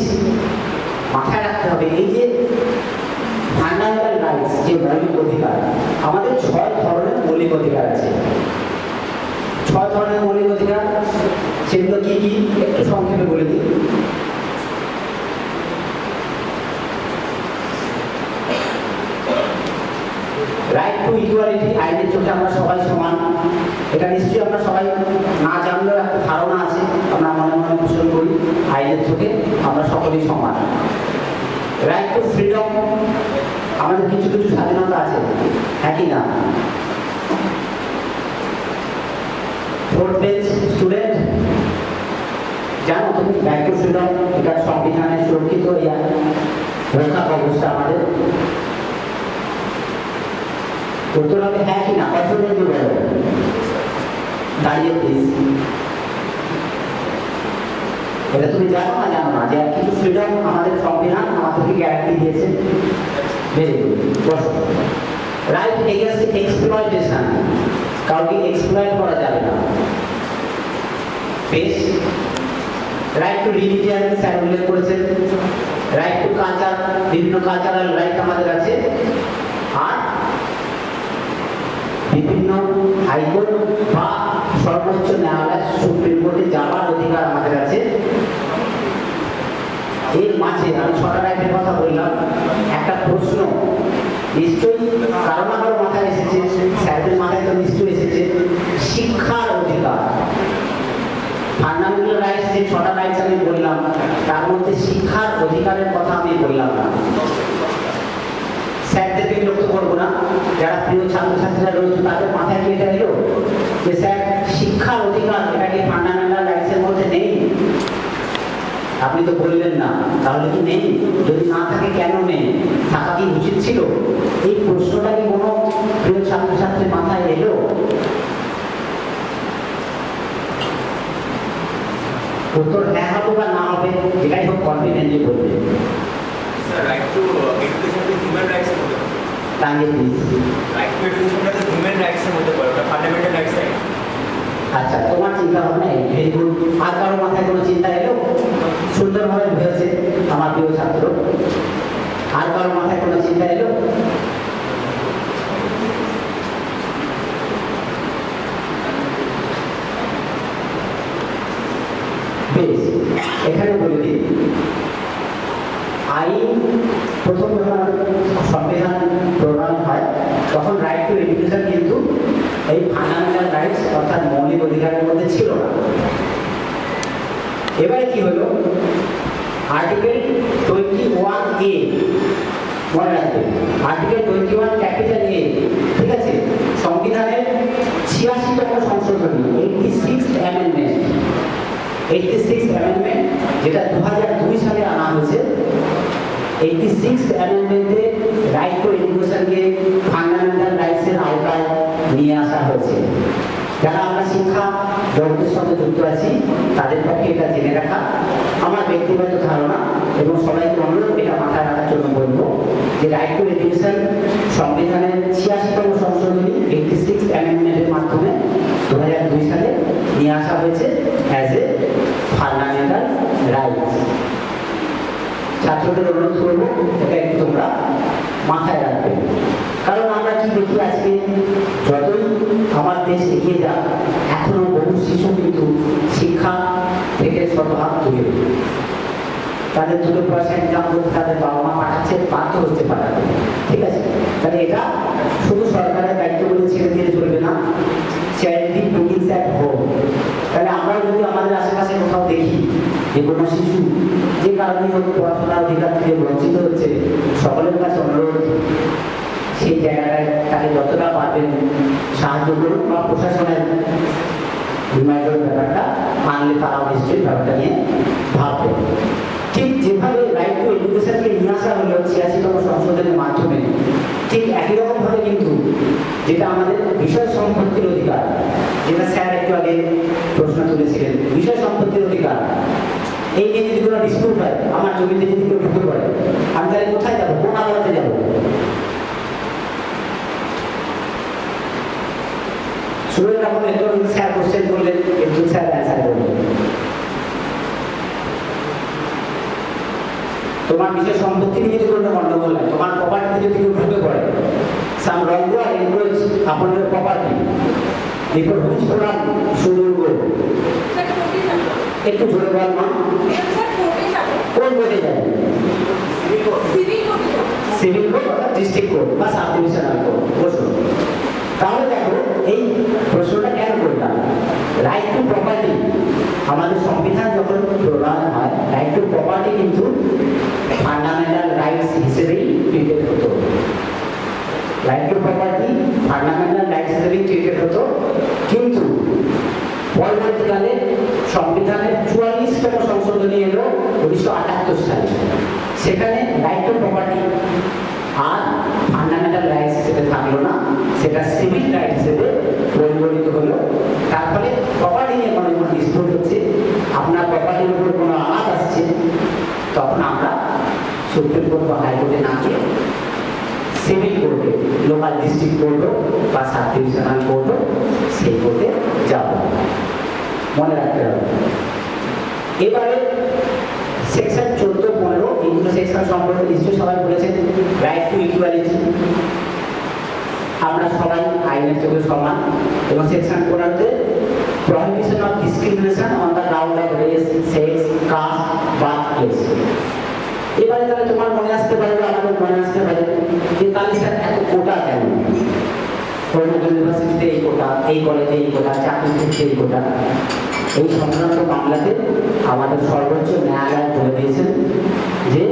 মাথায় রাখতে হবে, এই যে ফান্ডামেন্টাল রাইটস, যে মৌলিক অধিকার, আমাদের 6 ধরনের মৌলিক অধিকার আছে। 6 ধরনের মৌলিক অধিকার, সেগুলো কি কি একটু সংক্ষেপে বলে দিই। রাইট টু ইকুয়ালিটি, আইনের চোখে আমরা সবাই সমান। এটা নিশ্চয়ই আমরা সবাই না জানলেও একটা ধারণা আছে, আমরা মনে মনে পোষণ করি, আইনের চোখে আমরা সকলেই সমান। রাইট টু ফ্রিডম, আমাদের কিছু কিছু স্বাধীনতা আছে, হ্যাঁ কি না? ফোর্থ বেঞ্চ স্টুডেন্ট, জানো তুমি রাইট টু ফ্রিডম, এটা সংবিধানের সুরক্ষিত রক্ষা ব্যবস্থা আমাদের। উত্তর হবে হ্যাঁ কি না? পার্সেন্টেজ বলো, দাঁড়িয়ে প্লিজ। এটা তুমি জানো না জানো না যে কিছু ফ্রিডম আমাদের সংবিধান আমাদেরকে গ্যারান্টি দিয়েছে? ভেরি গুড, বসো। রাইট এগেইনস্ট এক্সপ্লয়টেশন, কাউকে এক্সপ্লয়েট করা যাবে না। বেশ। রাইট টু রিলিজিয়ান, স্যার উল্লেখ করেছেন। রাইট টু কালচার, বিভিন্ন কালচারাল রাইট আমাদের আছে। আর বিভিন্ন হাইকোর্ট বা সর্বোচ্চ ন্যায়ালয়, সুপ্রিম কোর্টে যাওয়ার অধিকার আমাদের আছে। এর মাঝে আমি 6টা রাইটের কথা বললাম। একটা প্রশ্ন নিশ্চয়ই কারো না কারো মাথায় এসেছে, স্যারদের মাথায় তো নিশ্চয়ই এসেছে, শিক্ষার অধিকার। ফান্ডামেন্টাল রাইটস যে 6টা রাইটস আমি বললাম, তার মধ্যে শিক্ষার অধিকারের কথা আমি বললাম না। স্যারদেরকে বিরক্ত করবো না, যারা প্রিয় ছাত্রছাত্রীরা রয়েছে তাদের মাথায় কি এটা এলো যে স্যার শিক্ষার অধিকার এটা কি ফান্ডামেন্টাল রাইটসের মধ্যে নেই? আপনি তো বললেন না, তাহলে কি নেই? যদি না থাকে কেন নেই? থাকা কি উচিত ছিল? এই প্রশ্নটা কি কোনো প্রিয় ছাত্রছাত্রীর মাথায় এলো? উত্তর হ্যাঁ হবে বা না হবে, এটাই খুব কনফিডেন্টলি বলবে। রাইট টু এডুকেশন তো হিউম্যান রাইটসের মধ্যে পড়ে। টাঙ্গে প্লিজ। রাইট টু এডুকেশনটা তো হিউম্যান রাইটসের মধ্যে পড়ে, ওটা ফান্ডামেন্টাল রাইটস রাইট। আচ্ছা, তোমার চিন্তা ভাবনা ভেরি গুড। আর কারো মাথায় কোনো চিন্তা এলো? সুন্দরভাবে ভেবেছে আমার প্রিয় ছাত্র। আর কারো মাথায় কোনো চিন্তা এলো? বেশ, এখানে বলে দিই, আইন প্রথম যখন সংবিধান প্রণয়ন হয় তখন রাইট টু এডুকেশন কিন্তু এই ফান্ডামেন্টাল রাইটস অর্থাৎ মৌলিক অধিকারের মধ্যে ছিল না। এবারে কি হলো, আর্টিকেল 21A, মনে রাখবে, আর্টিকেল 21 ক্যাপিটাল A, ঠিক আছে, সংবিধানের 86তম সংশোধনী, 86th অ্যামেন্ডমেন্ট, 86th অ্যামেন্ডমেন্ট, যেটা 2002 সালে আনা হয়েছে। 86th অ্যামেন্ডমেন্টে রাইট টু এডুকেশনকে ফান্ডামেন্টাল রাইটসের আওতায় নিয়ে আসা হয়েছে। যারা আমরা শিক্ষা জগতের সঙ্গে যুক্ত আছি তাদের পক্ষে এটা জেনে রাখা আমার ব্যক্তিগত ধারণা, এবং সবাইকে অনুরোধ এটা মাথায় রাখার জন্য বলবো যে রাইট টু এডুকেশন সংবিধানের 86তম সংশোধনী 86th অ্যামেন্ডমেন্টের মাধ্যমে 2002 সালে নিয়ে আসা হয়েছে অ্যাজ এ ফান্ডামেন্টাল রাইটস। ছাত্রদের অনুরোধ করবো এটা একটু তোমরা মাথায় রাখবে, কারণ আমরা কি দেখি আজকে যতই আমার দেশ এগিয়ে যাক এখনো বহু শিশু কিন্তু শিক্ষা থেকে শতভাগ দূরে, তাদের দুটো পয়সা ইনকাম করতে তাদের বাবা মা পাঠাচ্ছে, বাধ্য হচ্ছে পাঠাতে, ঠিক আছে। তাহলে এটা শুধু সরকারের দায়িত্ব বলে ছেড়ে দিয়ে চলবে না, চ্যারিটি বিগিনস অ্যাট হোম। তাহলে আমরা যদি আমাদের আশেপাশে কোথাও দেখি যে কোনো শিশু যে কারণে হোক পড়াশোনার অধিকার থেকে বঞ্চিত হচ্ছে, সকলের কাছে অনুরোধ সেই জায়গাটায় তাকে যতটা পারবেন সাহায্য করুন, বা প্রশাসনের রিমাইন্ডার ব্যাপারটা আনলে তারাও নিশ্চয়ই ব্যাপারটা নিয়ে ভাববেন। ঠিক যেভাবে রাইট টু এডুকেশনকে নিয়ে আসা হলো 86তম সংশোধনের মাধ্যমে, ঠিক একই রকমভাবে কিন্তু যেটা আমাদের বিষয় সম্পত্তির অধিকার, যেটা স্যার একটু আগে প্রশ্ন তুলেছিলেন, বিষয় সম্পত্তির অধিকার, এই নিয়ে যদি কোনো ডিসপিউট হয়, আমার জমিতে যদি কেউ ঢুকে পড়ে, আমি তাহলে কোথায় যাবো, কোন আদালতে যাবো? শুরুর যখন একটু স্যার কোশ্চেন করলেন, একটু স্যার অ্যান্সার করলেন, তোমার বিষয় সম্পত্তি নিয়ে যদি কোনো গন্ডগোল হয়, তোমার প্রপার্টিতে যদি কেউ ঢুকে পড়ে, সাম wrongdoer encroach upon your property, before whose forum should you go? একটু জোরে বল মা। কোন কোর্টে যাবে? সিভিল কোর্ট অর্থাৎ ডিস্ট্রিক্ট কোর্ট বা সাব ডিভিশনাল কোর্ট। বসুন, তাহলে দেখো এই প্রশ্নটা কেন করলাম। রাইট টু প্রপার্টি আমাদের সংবিধান যখন প্রণয়ন হয়, রাইট টু প্রপার্টি কিন্তু ফান্ডামেন্টাল রাইটস হিসেবেই ট্রিটেড হতো। Right to property fundamental rights হিসেবেই ট্রিটেড হতো, কিন্তু পরবর্তীকালে সংবিধানের 44তম সংশোধনী এলো 1978 সালে। সেখানে রাইট টু প্রপার্টি আর ফান্ডামেন্টাল রাইটস হিসেবে থাকলো না, সেটা সিভিল রাইট হিসেবে পরিগণিত হলো। তার ফলে প্রপার্টি নিয়ে কোনো যখন ডিসপিউট হচ্ছে, আপনার প্রপার্টির উপর কোনো আঘাত আসছে, তখন আমরা সুপ্রিম কোর্ট বা হাইকোর্টে না গিয়ে সিভিল কোর্টে, লোকাল ডিস্ট্রিক্ট কোর্ট হোক বা সাব ডিভিশনাল কোর্ট হোক, সেই কোর্টে যাব, মনে রাখতে হবে। এবারে সেকশন 14-15 এইগুলো সেকশন সম্পর্কে নিশ্চয়ই সবাই বলেছেন। রাইট টু ইকুয়ালিটি, আমরা সবাই আইনের চোখে সমান, এবং সেকশন 15-তে prohibition of discrimination on the ground of race, sex, caste, birth place. এবারে তাহলে তোমার মনে আসতে পারে বা আমাদের মনে আসতে পারে যে তাহলে স্যার এত কোটা কেন? ইউনিভার্সিটিতে এই কোটা, এই কলেজে এই কোটা, চাকরি ক্ষেত্রে এই কোটা। এই সংক্রান্ত মামলাতে আমাদের সর্বোচ্চ ন্যায়ালয় বলে দিয়েছেন যে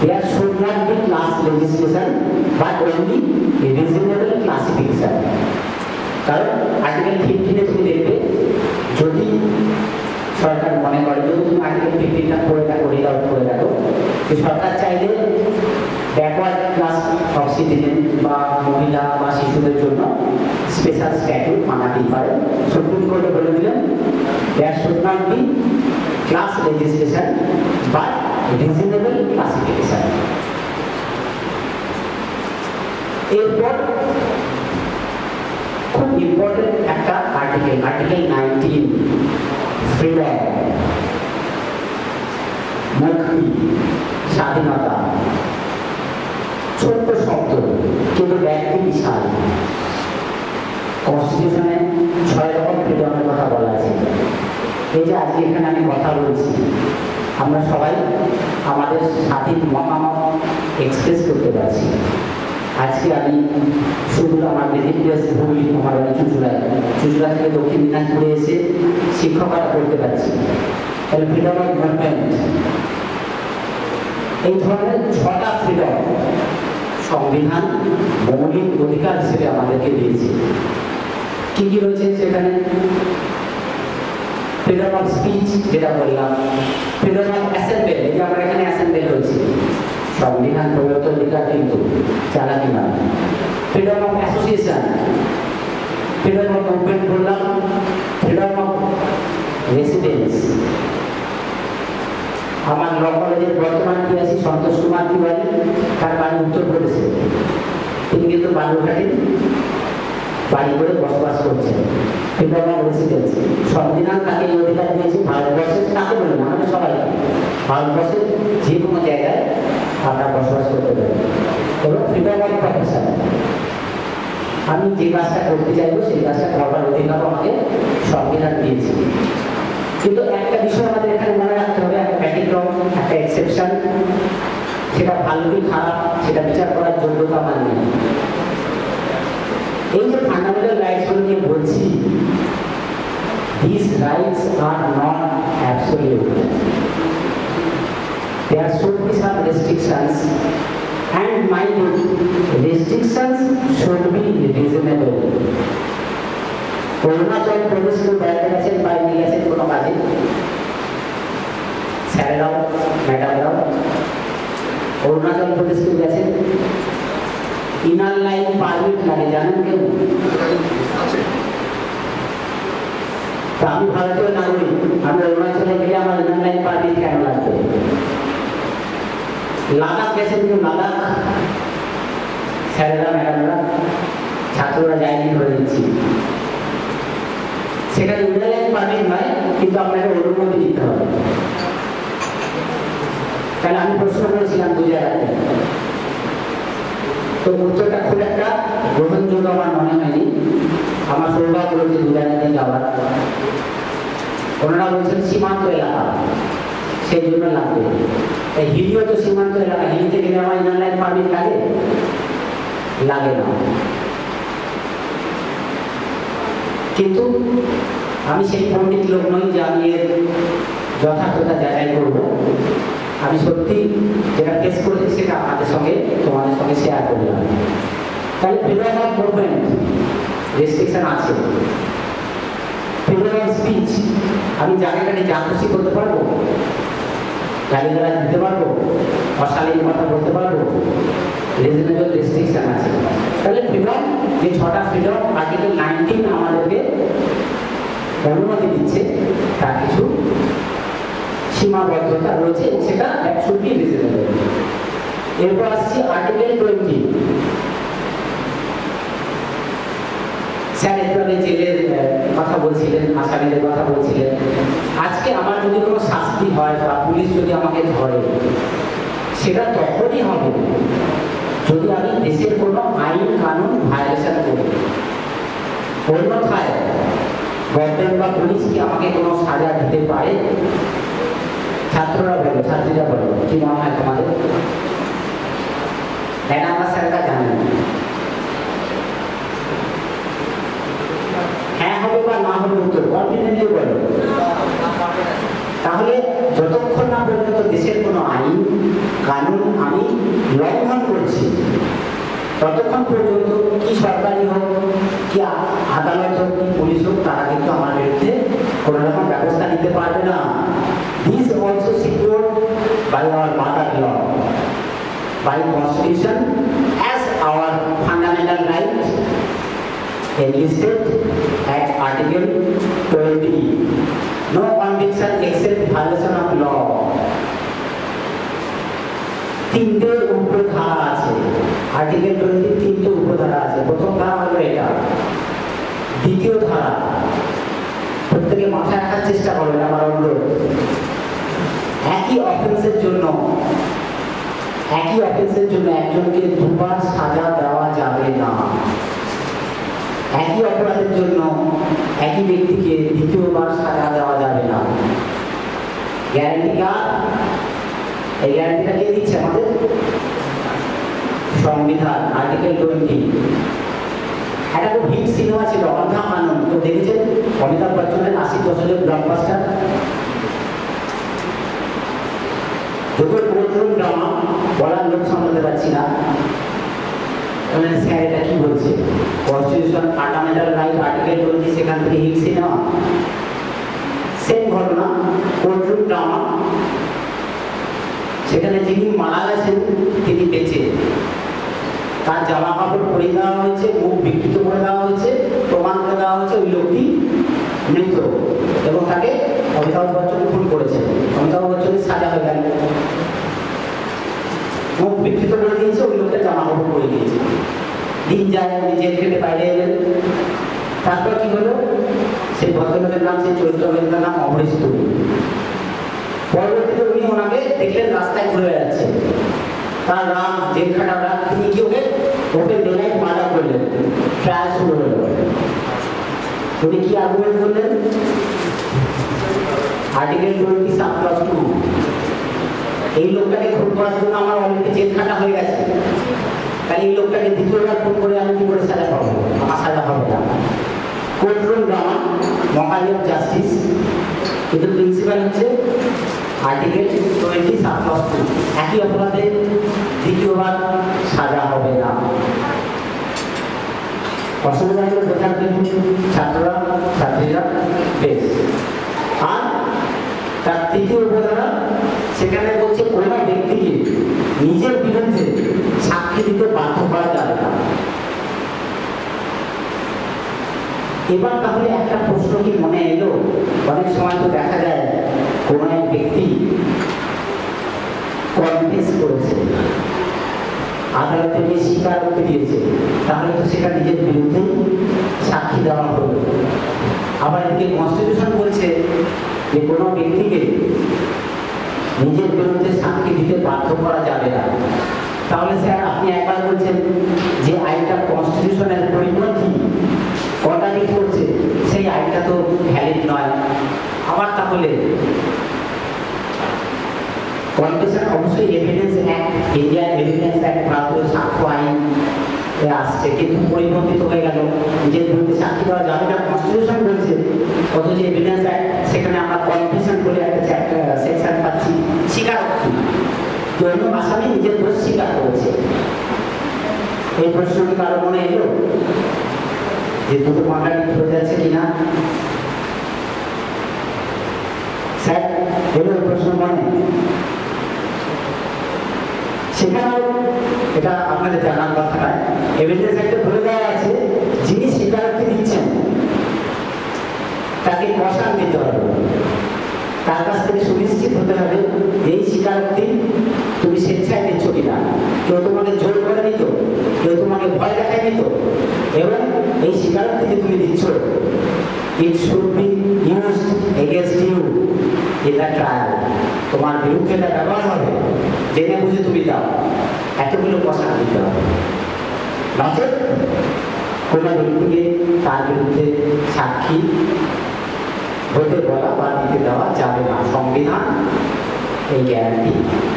there should not be class legislation but only reasonable classification। কারণ আর্টিকেল 15-এ তুমি দেখবে, যদি সরকার মনে করে, যদি তুমি আর্টিকেল 15টা পড়ে থাকো, রিড আউট করে থাকো, যে সরকার চাইলে ব্যাকওয়ার্ড ক্লাস অফ সিটিজেন বা মহিলা বা শিশুদের জন্য স্পেশাল স্ট্যাটুট বানাতেই পারে। সুপ্রিম কোর্টে বলে দিলেন there should not be class legislation but reasonable classification। এরপর খুব ইম্পর্টেন্ট একটা আর্টিকেল আর্টিকেল 19, ফ্রিডম, মুক্তি, স্বাধীনতা। ছোট্ট শব্দ কিন্তু ব্যাখ্যা বিশাল। কনস্টিটিউশনে 6 রকম ফ্রিডমের কথা বলা আছে। এই যে আজকে এখানে আমি কথা বলছি, আমরা সবাই আমাদের স্বাধীন মতামত এক্সপ্রেস করতে পারছি। আজকে আমি শুধু আমার নেটিভ প্লেস হুগলি, আমার বাড়ি চুঁচুড়া থেকে দক্ষিণ দিনাজপুরে এসে শিক্ষকতা করতে পারছি। তাহলে ফ্রিডম অফ মুভমেন্ট, এই ধরনের 6টা ফ্রিডম সংবিধান মৌলিক অধিকার হিসেবে আমাদেরকে দিয়েছে। কি কি রয়েছে সেখানে? ফ্রিডম অফ স্পিচ, যেটা বললাম, ফ্রিডম অফ অ্যাসেম্বলি, এই যে আমরা এখানে অ্যাসেম্বলি হয়েছি, সংবিধান প্রদত্ত অধিকার কিন্তু চালাকি নয়। Freedom of association, freedom of movement বললাম, ফ্রিডম অফ রেসিডেন্স। আমার ল কলেজের বর্তমান কি আছে সন্তোষ কুমার তিওয়ারি, তার বাড়ি উত্তরপ্রদেশে, তিনি কিন্তু বালুরঘাটে বাড়ি করে বসবাস করছেন। ফ্রিডম অফ রেসিডেন্স, সংবিধান তাকে এই অধিকার দিয়েছে ভারতবর্ষের, তাকে বলে না, আমাদের সবাইকে, ভারতবর্ষের যে কোনো জায়গায় আপনারা বসবাস করতে পারেন। এবং ফ্রিডম অফ প্রফেশন, আমি যে কাজটা করতে চাইবো সেই কাজটা করবার অধিকার আমাকে সংবিধান দিয়েছে। কিন্তু একটা বিষয় আমাদের এখানে মনে রাখতে হবে, একটা ব্যতিক্রম, একটা এক্সেপশন, সেটা ভালো কি খারাপ সেটা বিচার করার যোগ্যতা আমার নেই। এই যে ফান্ডামেন্টাল রাইটস গুলো নিয়ে বলছি, these rights are not absolute. There should be some restrictions, and mind you, restrictions should be reasonable. Arunachal Pradesh কেউ বেড়াতে গেছেন বা নিয়ে গেছেন কোনো কাজে, স্যারেরাও ম্যাডামরাও অরুণাচল প্রদেশ কেউ গেছেন, ইনার লাইন পারমিট লাগে, জানেন কেউ? তা আমি ভারতীয় নাগরিক, আমি অরুণাচলে গেলে আমার ইনার লাইন পারমিট কেন লাগবে? লাদাখ গেছেন কেউ? লাদাখ স্যারেরা ম্যাডামরা, ছাত্ররা যায়নি ধরে দিচ্ছি, সেখানে ইনার লাইন পারমিট নয়, কিন্তু আপনাকে অনুমতি দিতে হবে। তাহলে আমি প্রশ্ন করেছিলাম 2 জায়গাতে, তো উত্তরটা খুব একটা গ্রহণযোগ্য আমার মনে হয়নি। আমার সৌভাগ্য রয়েছে 2 জায়গাতে যাওয়ার। ওনারা বলছেন সীমান্ত এলাকা, সেই জন্য লাগবে। এই হিলিও তো সীমান্ত এলাকা, হিলিতে গেলে আমার ইনার লাইন পারমিট লাগে? লাগে না। কিন্তু আমি সেই পণ্ডিত লোক নই যে আমি এর যথার্থতা যাচাই করব। আমি সত্যি যেটা ফেস করেছি সেটা তোমাদের সঙ্গে শেয়ার করলাম। তাহলে ফ্রিডম অফ মুভমেন্ট রেস্ট্রিকশন আছে। ফ্রিডম অফ স্পিচ, আমি যাকে তাকে যা খুশি করতে পারবো, গালিগালাজ দিতে পারবো, অশালীন কথা বলতে পারবো, রিজনেবল রেস্ট্রিকশন আছে। তাহলে ফ্রিডম, যে 6টা ফ্রিডম আর্টিকেল 19 আমাদেরকে অনুমতি দিচ্ছে, তার কিছু সীমাবদ্ধতা রয়েছে, সেটা অ্যাবসলিউটলি রিজনেবল। এরপর আসছি আর্টিকেল 20। স্যার একটু আগে জেলের কথা বলছিলেন, আসামিদের কথা বলছিলেন। আজকে আমার যদি কোনো শাস্তি হয় বা পুলিশ যদি আমাকে ধরে, সেটা তখনই হবে যদি আমি দেশের কোনো আইন কানুন ভায়োলেশন করি। অন্যথায় গভর্নমেন্ট বা পুলিশ কি আমাকে কোনো সাজা দিতে পারে? ছাত্ররা বলো, ছাত্রীরা বলো, কি মনে হয় তোমাদের? ম্যাডাম বা স্যাররা জানেন? হ্যাঁ হবে বা না হবে উত্তর কনফিডেন্টলি বলো। তাহলে যতক্ষণ না পর্যন্ত দেশের কোনো আইন কানুন আমি লঙ্ঘন করছি, ততক্ষণ পর্যন্ত কি সরকারি হোক, কি আদালত হোক, কি পুলিশ হোক, তারা কিন্তু আমার বিরুদ্ধে কোনো রকম ব্যবস্থা নিতে পারবে না। This also secured by our mother law, by Constitution, as our fundamental right enlisted at Article 20. No conviction except violation of law. 3টে উপধারা আছে আর্টিকেল 20, 3টে উপধারা আছে। প্রথম ধারা হলো এটা। দ্বিতীয় ধারা মাথায় রাখার চেষ্টা করবেন আমার অনুরোধ। একই অফেন্সের জন্য একজনকে দুবার সাজা দেওয়া যাবে না। একই অপরাধের জন্য একই ব্যক্তিকে দ্বিতীয়বার সাজা দেওয়া যাবে না। গ্যারান্টি কার? এই গ্যারান্টিটা কে দিচ্ছে আমাদের? সংবিধান, আর্টিকেল 20। একটা খুব হিট সিনেমা ছিল অন্ধা আনন্দ, তো দেখেছেন? অমিতাভ বচ্চনের 80 দশকের ব্লকবাস্টার। যদিও কোর্টরুম ড্রামা বলার লোক সামলাতে পারছি না, স্যার এটা কি বলছে? কনস্টিটিউশন, ফান্ডামেন্টাল রাইট, আর্টিকেল 20, সেখান থেকে হিট সিনেমা। সেম ঘটনা, কোর্টরুম ড্রামা। সেখানে যিনি মারা গেছেন তিনি বেঁচে, তার জামা কাপড় পরিয়ে দেওয়া হয়েছে, মুখ বিকৃত করে দেওয়া হয়েছে, প্রমাণ করে দেওয়া হয়েছে ওই লোকটি মৃত এবং তাকে অমিতাভ বচ্চন খুন করেছেন। অমিতাভ বচ্চনের সাজা হয়ে গেল, মুখ বিকৃত করে দিয়েছে, ওই লোকটা জামা কাপড় পরিয়ে দিয়েছে। দিন যায়, উনি জেল খেটে বাইরে এলেন। তারপর কি হলো? সেই ভদ্রলোকের নাম, সেই চরিত্রের নাম অমরেশ পুরী। পরবর্তীতে উনি ওনাকে দেখলেন রাস্তায় ঘুরে বেড়াচ্ছে, তার নাম জেল খাটা। তিনি কি ওকে ওপেন ডে নাইট মার্ডার করলেন। ট্রায়াল শুরু হলো। উনি কি আর্গুমেন্ট করলেন? আর্টিকেল 20(2). এই লোকটাকে খুন করার জন্য আমার অলরেডি জেল খাটা হয়ে গেছে, তাহলে এই লোকটাকে দ্বিতীয়বার খুন করে আমি কি করে সাজা পাবো? আমার সাজা হবে না। কোর্টরুম ড্রামা, মকালি অফ জাস্টিস, কিন্তু প্রিন্সিপাল হচ্ছে আর্টিকেল 20(2). একই অপরাধে দ্বিতীয়বার সাজা হবে না। অসুবিধা হলে বোঝার কিছু ছাত্ররা ছাত্রীরা বেশ। আর তার তৃতীয় উপধারা, সেখানে বলছে কোনো ব্যক্তিকে নিজের বিরুদ্ধে সাক্ষী দিতে বাধ্য করা যাবে না। এবার তাহলে একটা প্রশ্ন কি মনে এলো? অনেক সময় তো দেখা যায় কোনো এক ব্যক্তি কনফেস করেছে, আদালতে গিয়ে স্বীকারোক্তি দিয়েছে, তাহলে তো সেটা নিজের বিরুদ্ধে সাক্ষী দেওয়া হলো। আবার এদিকে কনস্টিটিউশন বলছে যে কোনো ব্যক্তিকে নিজের বিরুদ্ধে সাক্ষী দিতে বাধ্য করা যাবে না। তাহলে স্যার আপনি একবার বলছেন যে আইনটা কনস্টিটিউশনের পরিপন্থী, কন্ট্রাডিক্ট করছে, সেই আইনটা তো ভ্যালিড নয়। আবার তাহলে কনফেশন অবশ্যই evidence act, Indian evidence act, ভারতীয় সাক্ষ্য আইন আসছে, কিন্তু পরিবর্তিত হয়ে গেল। নিজের বিরুদ্ধে সাক্ষী দেওয়া যাবে না কনস্টিটিউশন বলছে, অথচ এভিডেন্স অ্যাক্ট সেখানে আমরা কনফেশন বলে একটা সেকশন পাচ্ছি, স্বীকারোক্তি। জৈন আসামি নিজের দোষ স্বীকার করেছে। এই প্রশ্ন কি কারো মনে এলো যে দুটো কন্ট্রাডিক্ট হয়ে যাচ্ছে কিনা? স্যার এলো এই প্রশ্ন মনে? সেখানেও এটা আপনাদের জানার কথা নয়, এভিডেন্স অ্যাক্টে বলে দেওয়া আছে যিনি স্বীকারোক্তি দিচ্ছেন তাকে কষান দিতে হবে, তার কাছ থেকে সুনিশ্চিত হতে হবে এই স্বীকারোক্তি তুমি স্বেচ্ছায় দিচ্ছ কিনা, কেউ তোমাকে জোর করে নিত, কেউ তোমাকে ভয় দেখায় নিত, এবং এই স্বীকারোক্তি যে তুমি দিচ্ছ it should be used against you in the trial. তোমার বিরুদ্ধে এটা ব্যবহার হবে, জেনে বুঝে তুমি দাও, এতগুলো কষান দিতে হবে। নচেত কোনো ব্যক্তিকে তার বিরুদ্ধে সাক্ষী হতে বলা বা দিতে দেওয়া যাবে না। সংবিধান এই গ্যারান্টি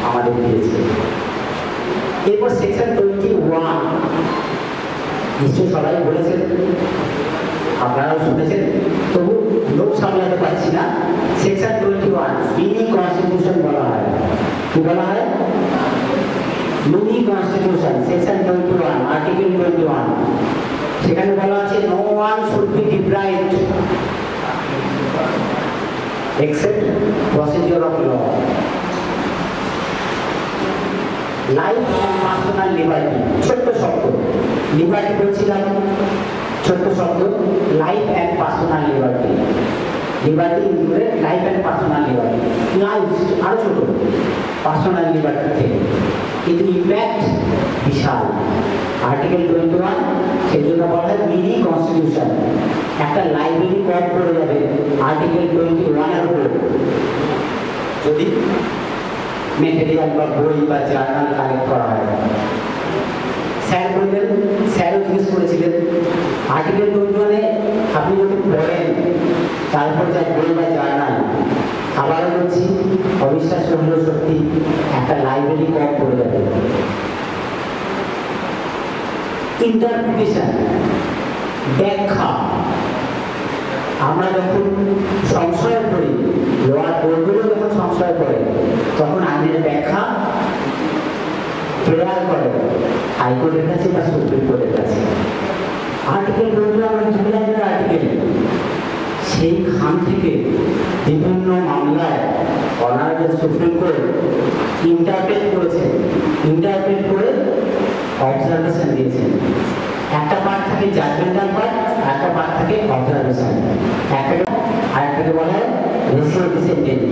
আমাদের দিয়েছে। এরপর সেকশন 21, নিশ্চয় সবাই বলেছেন, আপনারাও শুনেছেন, তবু লোক সামলাতে পারছি না। সেকশন 21 মিনি কনস্টিটিউশন বলা হয়। কি বলা হয়? Mini constitution. সেকশন 21, আর্টিকেল 21, সেখানে বলা আছে no one should be deprived except procedure of law, life and personal liberty। ছোট্ট শব্দ লিবার্টি বলছিলাম, ছোট্ট শব্দ life and personal liberty. Liberty included life and personal liberty. Life আরো ছোট পার্সোনাল লিবার্টি থেকে, কিন্তু ইম্প্যাক্ট বিশাল। আর্টিকেল 21 সেই জন্য বলা হয় মিনি কনস্টিটিউশন। একটা লাইব্রেরি কম করে যাবে আর্টিকেল 21-এর উপর, যদি মেটেরিয়াল বা বই বা জার্নাল কালেক্ট করা হয়। স্যার বললেন, স্যারও জিজ্ঞেস করেছিলেন আর্টিকেল 21-এ আপনি যদি পড়েন তারপর যা বই বা জার্নাল, আবারও বলছি অবিশ্বাস হলেও সত্যি একটা লাইব্রেরি কম করে যাবে। ইন্টারপ্রিটেশন, ব্যাখ্যা, আমরা যখন সংশয় করি, লোয়ার কোর্টগুলো যখন সংশয় করে তখন আইনের ব্যাখ্যা প্রেয়ার করে হাইকোর্টের কাছে বা সুপ্রিম কোর্টের কাছে। আর্টিকেল 21 আর্টিকেল, সেইখান থেকে বিভিন্ন মামলায় অনারেবল সুপ্রিম কোর্ট ইন্টারপ্রেট করেছেন, ইন্টারপ্রেট করে অবজারভেশন দিয়েছেন। একটা পার্ট থাকে জাজমেন্টাল পার্ট, একটা পার্ট থাকে অবজারভেশন, আরেকটাকে বলা হয় রেশিও ডিসেন্ডেন্টি।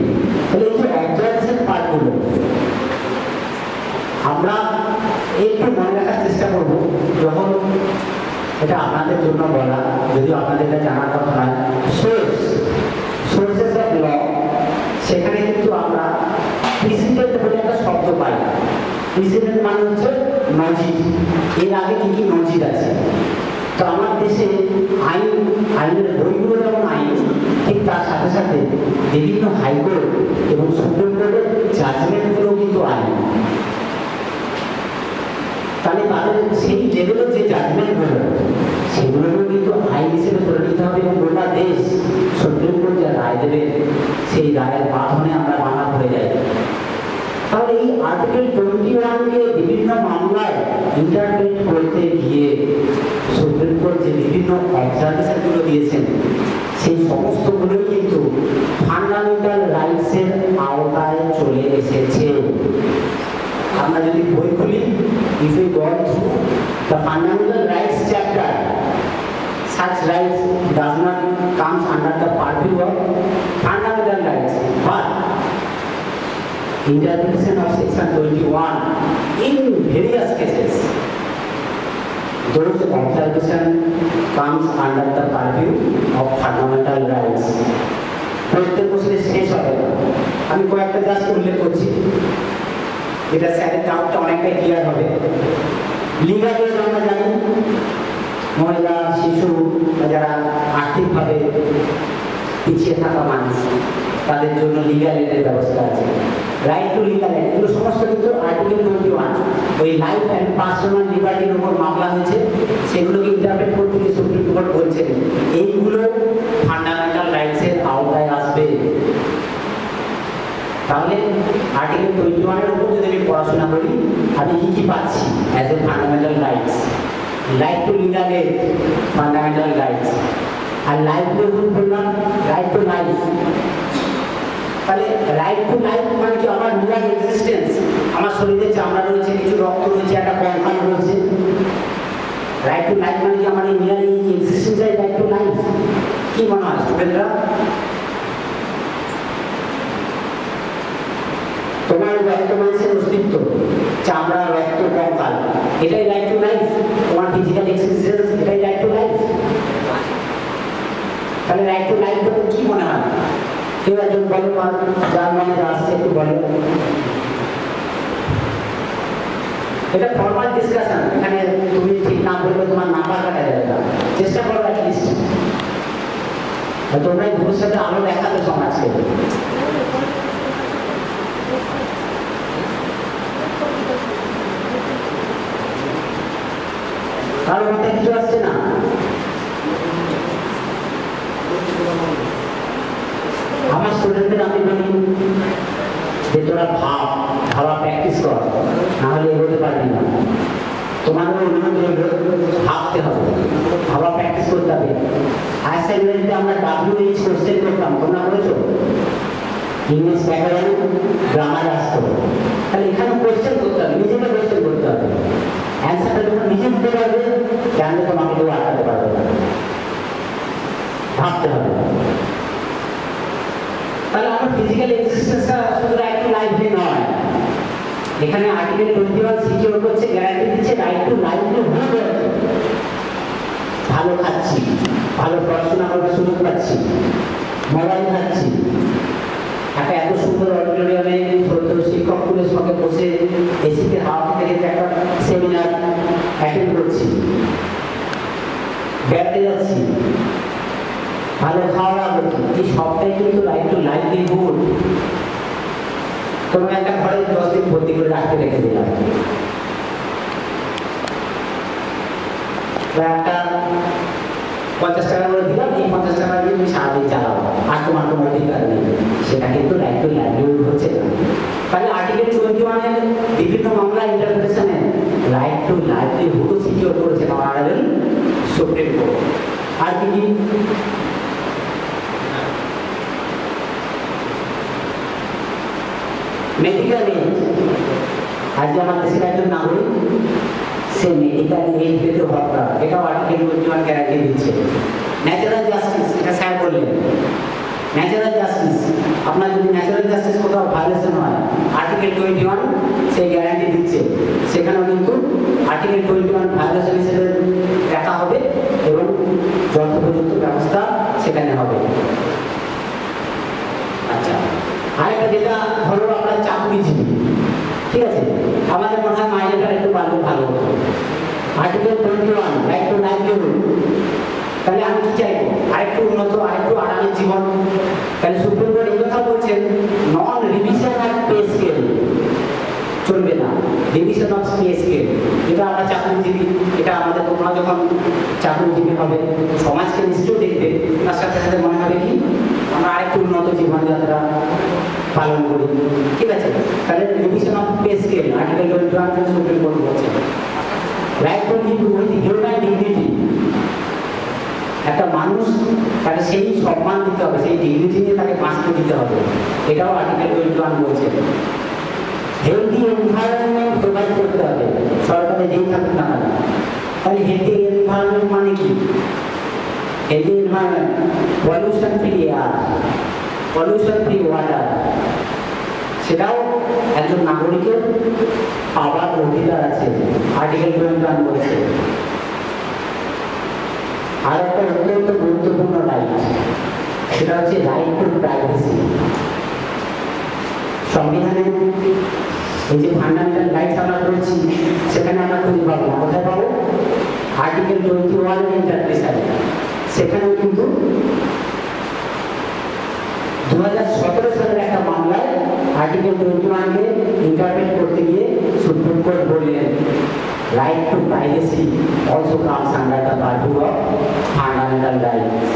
তাহলে এই যে অবজারভেশন পার্টগুলো আমরা একটু মনে রাখার চেষ্টা করব, যখন এটা আপনাদের জন্য বলা, যদিও আপনাদের এটা জানার কথা নয়। সোর্সেস অফ ল, সেখানে কিন্তু আমরা প্রিসিডেন্ট বলে একটা শব্দ পাই। প্রিসিডেন্ট মানে হচ্ছে নজির, এর আগে কি কি নজির আছে। তো আমার দেশে আইনের বইগুলো যেমন আইন, ঠিক তার সাথে সাথে বিভিন্ন হাইকোর্ট এবং সুপ্রিম কোর্টের জাজমেন্টগুলো কিন্তু আইন। তাহলে তাদের সেই লেভেলের যে জাজমেন্টগুলো, সেগুলোকেও কিন্তু আইন হিসেবে ধরে নিতে হবে এবং গোটা দেশ সুপ্রিম কোর্ট যা রায় দেবে সেই রায়ের বাঁধনে আমরা বাধা পড়ে যাই। তাহলে এই আর্টিকেল 21-কে বিভিন্ন মামলায় ইন্টারপ্রেট করতে গিয়ে সুপ্রিম কোর্ট যে বিভিন্ন অবজারভেশনগুলো দিয়েছেন, সেই সমস্তগুলোই কিন্তু ফান্ডামেন্টাল রাইটসের আওতায় চলে এসেছে। আমরা যদি বই খুলি, if we go through the fundamental rights chapter, such rights does not comes under the purview of fundamental rights, but interpretation of section 21 in various cases, those observation comes under the purview of fundamental rights. প্রত্যেক বছরে শেষ হবে না, আমি কয়েকটা just উল্লেখ করছি, এটা স্যারের ডাউটটা অনেকটাই ক্লিয়ার হবে। লিগাল এড আমরা জানি, মহিলা, শিশু, যারা আর্থিকভাবে পিছিয়ে থাকা মানুষ, তাদের জন্য লিগাল এডের ব্যবস্থা আছে। রাইট টু লিগাল এড, এগুলো সমস্ত কিন্তু আর্টিকেল 21, ওই লাইফ অ্যান্ড পার্সোনাল লিবার্টির উপর মামলা হয়েছে, সেগুলোকে ইন্টারপ্রেট করতে গিয়ে সুপ্রিম কোর্ট বলছেন এইগুলো ফান্ডামেন্টাল রাইটসের আওতায় আসবে। তাহলে আর্টিকেল 21-এর উপর যদি আমি পড়াশোনা করি, আমি কি কি পাচ্ছি as a fundamental rights? Right to legal aid, fundamental rights. আর লাইফ বললাম, রাইট টু লাইফ। তাহলে রাইট টু লাইফ মানে কি আমার লিগাল এক্সিস্টেন্স, আমার শরীরে চামড়া রয়েছে, কিছু রক্ত রয়েছে, একটা কঙ্কাল রয়েছে। রাইট টু লাইফ মানে কি আমার এই লিগাল এক্সিস্টেন্সটাই রাইট টু লাইফ। কি মনে হয় স্টুডেন্টরা? তোমার রক্ত মাংসের অস্তিত্ব, চামড়া, রক্ত, কঙ্কাল, এটাই রাইট টু লাইফ। তোমার ফিজিক্যাল এক্সিস্টেন্স, এটাই রাইট টু লাইফ। তাহলে রাইট টু লাইফ বলতে কি মনে হয়? কেউ একজন বলো, যার মনে আসছে একটু বলো। এটা ফরমাল ডিসকাশন, এখানে তুমি ঠিক না বললে তোমার নাম্বার কাটা যাবে না, চেষ্টা করো অ্যাটলিস্ট। তোমরাই ভবিষ্যতে আলো দেখাবে সমাজকে। কারো মাথায় কিছু আসছে না? আমার স্টুডেন্টদের আমি বলি যে তোরা ভাবা প্র্যাকটিস কর, নাহলে এগোতে পারবি না। তোমাদের অনুরোধ হলো ভাবতে হবে, ভাবা প্র্যাকটিস করতে হবে। অ্যাসাইনমেন্টে আমরা WH কোশ্চেন করতাম, তোমরা করেছো? ইংলিশ ব্যাকরণ, গ্রামার আসতো, তাহলে এখানে কোশ্চেন করতে হবে, নিজেকে কোশ্চেন করতে হবে। অ্যান্সারটা যখন নিজে দিতে পারবে, জানলে তোমাকে কেউ আটকাতে পারবে না। ভাবতে হবে। তাহলে আমার ফিজিক্যাল এক্সিস্টেন্সটা শুধু রাইট টু লাইফ নয়, এখানে আর্টিকেল 21 সিকিউর করছে, গ্যারান্টি দিচ্ছে right to life to health. ভালো খাচ্ছি, ভালো পড়াশোনা করার সুযোগ পাচ্ছি, মোবাইল থাকছি, একটা এত সুন্দর অডিটোরিয়ামে শিক্ষকগুলোর সঙ্গে বসে এসিতে হাওয়া খেতে খেতে একটা সেমিনার অ্যাটেন্ড করছি, বেড়াতে যাচ্ছি, ভালো খাওয়া দাওয়া করছি। এই সবটাই কিন্তু লাইভলিহুড। কোনো একটা ঘরে 10 দিন ভর্তি করে রাখতে রেখে দিলাম, একটা 50 টাকা করে দিলাম, এই 50 টাকা দিয়ে তুমি সারাদিন চালাবো, আর তোমার কোনো অধিকার নেই, সেটা কিন্তু লাইভলিহুড হচ্ছে না। তাহলে আর্টিকেল 21-এর বিভিন্ন মামলা ইন্টারপ্রিটেশনে রাইট টু লাইভলিহুডও সিকিউর করেছে অনারেবল সুপ্রিম কোর্ট। আর কি মেডিকেল এইড, আজকে আমার দেশের একজন নাগরিক সে মেডিকেল এইড পেতে হত্যা, এটাও আর্টিকেল 21 গ্যারান্টি দিচ্ছে। ন্যাচারাল জাস্টিস, এটা স্যার বললেন, ন্যাচারাল জাস্টিস, আপনার যদি ন্যাচারাল জাস্টিস কোথাও ভায়োলেশন হয় আর্টিকেল 21 সেই গ্যারান্টি দিচ্ছে, সেখানেও কিন্তু আর্টিকেল 21 ভায়োলেশন হিসেবে দেখা হবে এবং যথোপযুক্ত ব্যবস্থা সেখানে হবে। আচ্ছা, আরেকটা যেটা ধরো আপনার চাকরিজীবী, ঠিক আছে, আমাদের মনে হয় মাইনেটা একটু বাড়লে ভালো হতো। আর্টিকেল 21 রাইট টু লাইভলিহুড, তাহলে আমি কি চাইবো? আরেকটু উন্নত, আরেকটু আরামের জীবন। তাহলে সুপ্রিম কোর্ট এই কথা বলছেন, নন রিভিশন অফ পে স্কেল চলবে না, রিভিশন অফ পে স্কেল। এটা আমরা চাকরিজীবী, এটা আমাদের তোমরা যখন চাকরিজীবী হবে সমাজকে নিশ্চয়ই দেখবে, তার সাথে সাথে মনে হবে কি আমরা আরেকটু উন্নত জীবনযাত্রা পালন করি, ঠিক আছে। তাহলে revision of pay scale article 21 থেকে সুপ্রিম কোর্ট বলছে। Right two live with human dignity, একটা মানুষ তাকে সেই সম্মান দিতে হবে, সেই ডিগনিটি নিয়ে তাকে বাঁচতে দিতে হবে, এটাও আর্টিকেল 21 বলছে। হেলদি এনভায়রনমেন্ট প্রোভাইড করতে হবে সরকারে যেই থাকুক না কেন। তাহলে হেলদি এনভায়রনমেন্ট মানে কি? Healthy environment, pollution free air, pollution free water, সেটাও একজন নাগরিকের পাওয়ার অধিকার আছে, আর্টিকেল 21 বলছে। আর একটা অত্যন্ত গুরুত্বপূর্ণ রাইট, সেটা হচ্ছে রাইট টু প্রাইভেসি। সংবিধানে এই যে ফান্ডামেন্টাল রাইটস আমরা বলছি, সেখানে আমরা খুঁজে পাবো না, কোথায় পাবো? Article 21 interpretation. সেখানেও কিন্তু 2017 সালের একটা মামলায় আর্টিকেল 21-কে ইন্টারপ্রেট করতে গিয়ে সুপ্রিম কোর্ট বললেন right to privacy also comes under the purview of fundamental rights.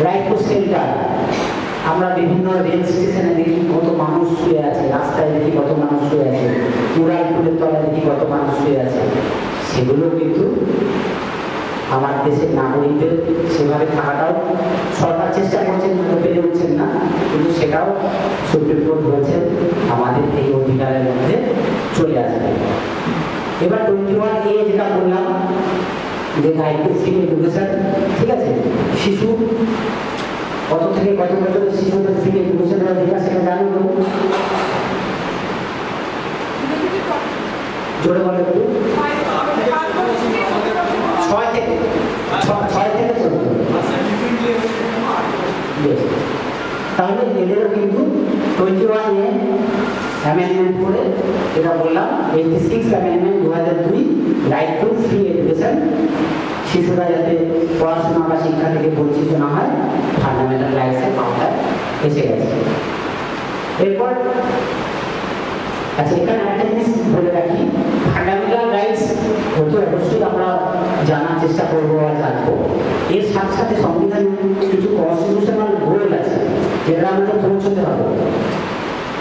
Right to shelter, আমরা বিভিন্ন রেল স্টেশনে দেখি কত মানুষ শুয়ে আছে, রাস্তায় দেখি কত মানুষ শুয়ে আছে, উড়াল পুলের তলায় দেখি কত মানুষ শুয়ে আছে, সেগুলো কিন্তু আমার দেশের নাগরিকদের সেভাবে থাকাটাও সরকার চেষ্টা করছেন, হয়তো পেরে উঠছেন না, কিন্তু সেটাও সুপ্রিম কোর্ট বলছেন আমাদের এই অধিকারের মধ্যে চলে আসবে। এবার 21A যেটা বললাম যে রাইট টু ফ্রি এডুকেশন, ঠিক আছে, শিশু কত থেকে কত বছরের শিশুদের ফ্রি এডুকেশনের অধিকার সেটা জানো তো? জোরে বলে একটু। 6 থেকে 14। তাহলে এদেরও কিন্তু 21A অ্যামেন্ডমেন্ট করে, যেটা বললাম 86 amendment 2002, right two free education, শিশুরা যাতে পড়াশোনা বা শিক্ষা থেকে বঞ্চিত না হয়, ফান্ডামেন্টাল রাইটসের পাওয়াটা এসে গেছে। এরপর আচ্ছা, এখানে একটা জিনিস বলে রাখি, ফান্ডামেন্টাল রাইটস হয়তো অবশ্যই আমরা জানার চেষ্টা করবো আর জানবো, এর সাথে সাথে সংবিধানে কিছু কনস্টিটিউশনাল গোল আছে যেটা আমাদের পৌঁছতে হবে,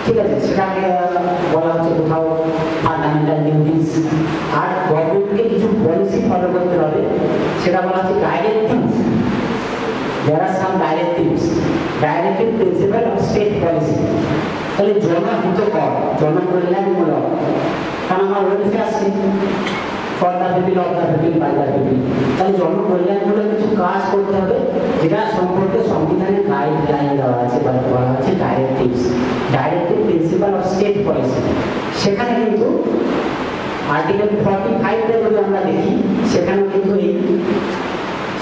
ঠিক আছে। সেটাকে বলা হচ্ছে কোথাও ফান্ডামেন্টাল ডিউটিস, আর গভর্নমেন্টকে কিছু পলিসি ফলো করতে হবে, সেটা বলা হচ্ছে directives. There are some directives, directive principle of state policy. তাহলে জনহিতকর, জনকল্যাণমূলক, কারণ আমার welfare state for the people, of the people, by the people. তাহলে জনকল্যাণমূলক কিছু কাজ করতে হবে, যেটা সম্পর্কে সংবিধানে গাইডলাইন দেওয়া আছে বা বলা হচ্ছে directives, directive principle of state policy. সেখানে কিন্তু আর্টিকেল 45টা যদি আমরা দেখি, সেখানে কিন্তু এই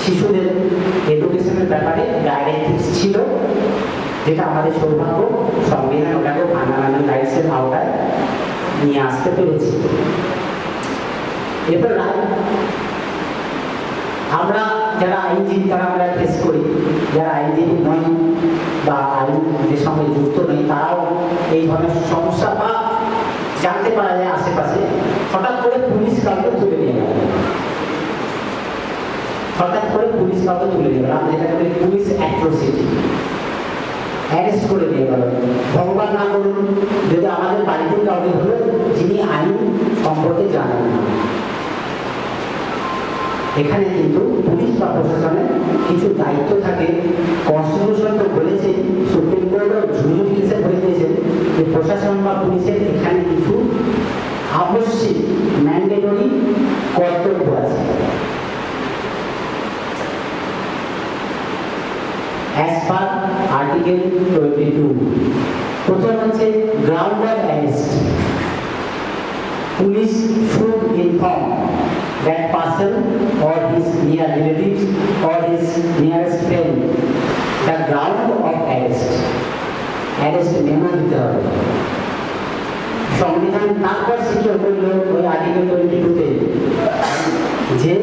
শিশুদের এডুকেশনের ব্যাপারে ডাইরেক্টিভস ছিল, যেটা আমাদের সৌভাগ্য সংবিধান ওটাকে ফান্ডামেন্টাল রাইটসের আওতায় নিয়ে আসতে পেরেছি। এরপর আমরা যারা আইনজীবী তারা আমরা ফেস করি, যারা আইনজীবী নয় বা আইনের সঙ্গে যুক্ত নেই, তারাও এই ধরনের সমস্যা বা জানতে পারা যায় আশেপাশে। হঠাৎ করে পুলিশ কাউকে তুলে নিয়ে গেল, হঠাৎ করে পুলিশ কাউকে তুলে নিয়ে গেল, যেটাকে বলি পুলিশ অ্যাট্রোসিটি, অ্যারেস্ট করে নিয়ে গেল। ভগবান না করুন যদি আমাদের বাড়িতে কাউকে হলো যিনি আইন সম্পর্কে জানেন না। এখানে কিন্তু পুলিশ বা প্রশাসনের কিছু দায়িত্ব থাকে। কনস্টিটিউশন তো বলেছে, সুপ্রিম কোর্টও ঝুড়ি কেসে বলে দিয়েছেন যে প্রশাসন বা পুলিশের এখানে কিছু আবশ্যিক ম্যান্ডেটরি কর্তব্য আছে। As per Article 22, প্রথম হচ্ছে ground of arrest. Police should inform that person or his near relatives or his nearest friend the ground of arrest. Arrest memo দিতে হবে। সংবিধান তারপর সিকিউর করলো ওই আর্টিকেল 22-তে যে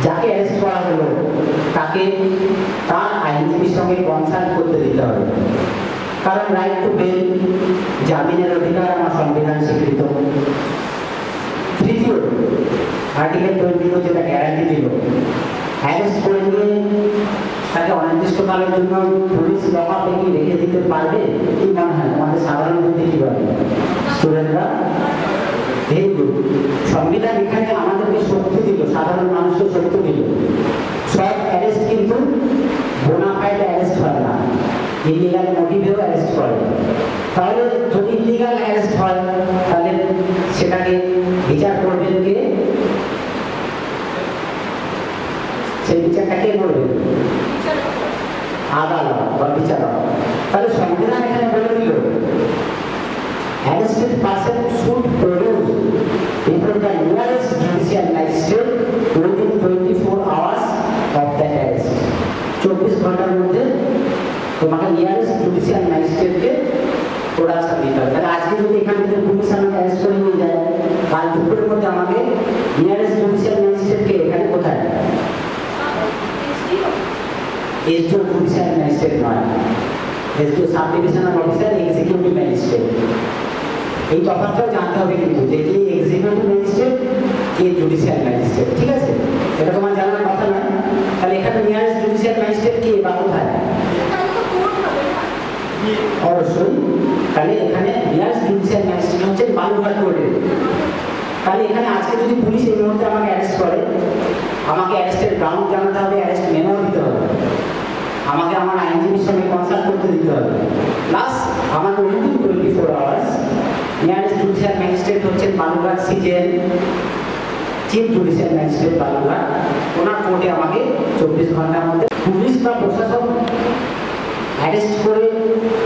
যাকে অ্যারেস্ট করা হলো তাকে তার আইনজীবীর সঙ্গে কনসাল্ট করতে দিতে হবে। কারণ রাইট টু বেল, জামিনের অধিকার আমার সংবিধান স্বীকৃত। তৃতীয় আর্টিকেল 22 যেটা গ্যারান্টি দিল, অ্যারেস্ট করে নিয়ে তাকে অনির্দিষ্টকালের জন্য পুলিশ লকআপে কি রেখে দিতে পারবে কি মনে হয় আমাদের সাধারণ বুদ্ধি কি বলে স্টুডেন্টরা? Very good. সংবিধান এখানে আমাদেরকে শক্তি দিল, সাধারণ মানুষকে শক্তি দিল। সব অ্যারেস্ট কিন্তু বোনাফাইড অ্যারেস্ট হয় না, ইলিগাল মোটিভেও অ্যারেস্ট করে। তাহলে যদি ইলিগাল অ্যারেস্ট হয় তাহলে সেটাকে বিচার করবেন কে? সেই বিচারটা কে করবেন? আদালত বা বিচারক। তাহলে সংবিধান এখানে বলে দিল arrested person should produce before the nearest judicial magistrate within 24 hours of that arrest. 24 ঘন্টার মধ্যে তোমাকে নিয়ারেস্ট জুডিশিয়াল ম্যাজিস্ট্রেটকে প্রোডাকশন দিতে হবে। তাহলে আজকে যদি এখান থেকে পুলিশ আমাকে অ্যারেস্ট করে নিয়ে যায়, কাল দুপুরের মধ্যে আমাকে নিয়ারেস্ট জুডিশিয়াল ম্যাজিস্ট্রেটকে এখানে কোথায়? এসডিও জুডিশিয়াল ম্যাজিস্ট্রেট নয়, SDO sub divisional officer, executive magistrate. এই তফাৎটাও জানতে হবে কিন্তু যে কে এক্সিকিউটিভ ম্যাজিস্ট্রেট, কে জুডিশিয়াল ম্যাজিস্ট্রেট। ঠিক আছে, এটা তোমার জানার কথা না। তাহলে এখানে নিয়ারেস্ট জুডিশিয়াল ম্যাজিস্ট্রেট কে বা কোথায়? অবশ্যই। তাহলে এখানে নিয়ারেস্ট জুডিশিয়াল ম্যাজিস্ট্রেট হচ্ছে বালুরঘাট কোর্টের। তাহলে এখানে আজকে যদি পুলিশ এই মুহূর্তে আমাকে অ্যারেস্ট করে, আমাকে অ্যারেস্টের গ্রাউন্ড জানাতে হবে, অ্যারেস্ট মেমো দিতে হবে, আমাকে আমার আইনজীবীর সঙ্গে কনসাল্ট করতে দিতে হবে। প্লাস আমাকে within 24 hours nearest judicial magistrate হচ্ছেন Balurghat CJM, chief judicial magistrate Balurghat, ওনার কোর্টে আমাকে 24 ঘন্টার মধ্যে পুলিশ বা প্রশাসন অ্যারেস্ট করে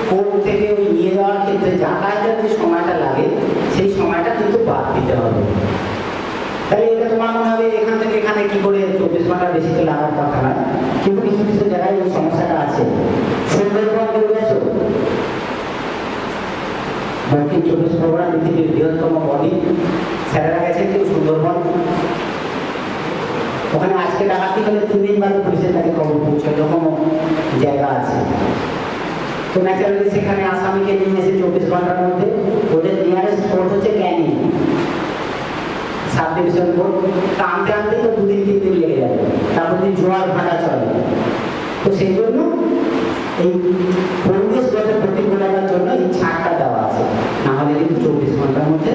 কোর্ট থেকে ওই নিয়ে যাওয়ার ক্ষেত্রে যাতায়াতের যে সময়টা লাগে সেই সময়টা কিন্তু বাদ দিতে হবে। তাহলে এটা তোমার মনে হবে এখান থেকে এখানে কি করে 24 ঘন্টা বেশি তো লাগার কথা না, কিন্তু কিছু কিছু জায়গায় এই সমস্যাটা আছে। সুন্দরবন কেউ গেছো? দক্ষিণ 24 পরগনা পৃথিবীর বৃহত্তম বদ্বীপ, স্যারেরা গেছেন কেউ সুন্দরবন? ওখানে আজকে ডাকাতি হলে 3 দিন বাদে পুলিশের কাছে খবর পৌঁছায়, এরকমও জায়গা আছে। তো ন্যাচারালি সেখানে আসামিকে নিয়ে এসে 24 ঘন্টার মধ্যে ওদের নিয়ারেস্ট কোর্ট হচ্ছে ক্যানিং সাব ডিভিশন কোর্ট, আনতে আনতে তো 2 দিন 3 দিন লেগে যাবে, তারপর দিন জোয়ার ভাটা চলে। তো সেই জন্য এই পরিবেশগত প্রতিকূলতার জন্য এই ছাড়টা দেওয়া আছে, না হলে কিন্তু 24 ঘন্টার মধ্যে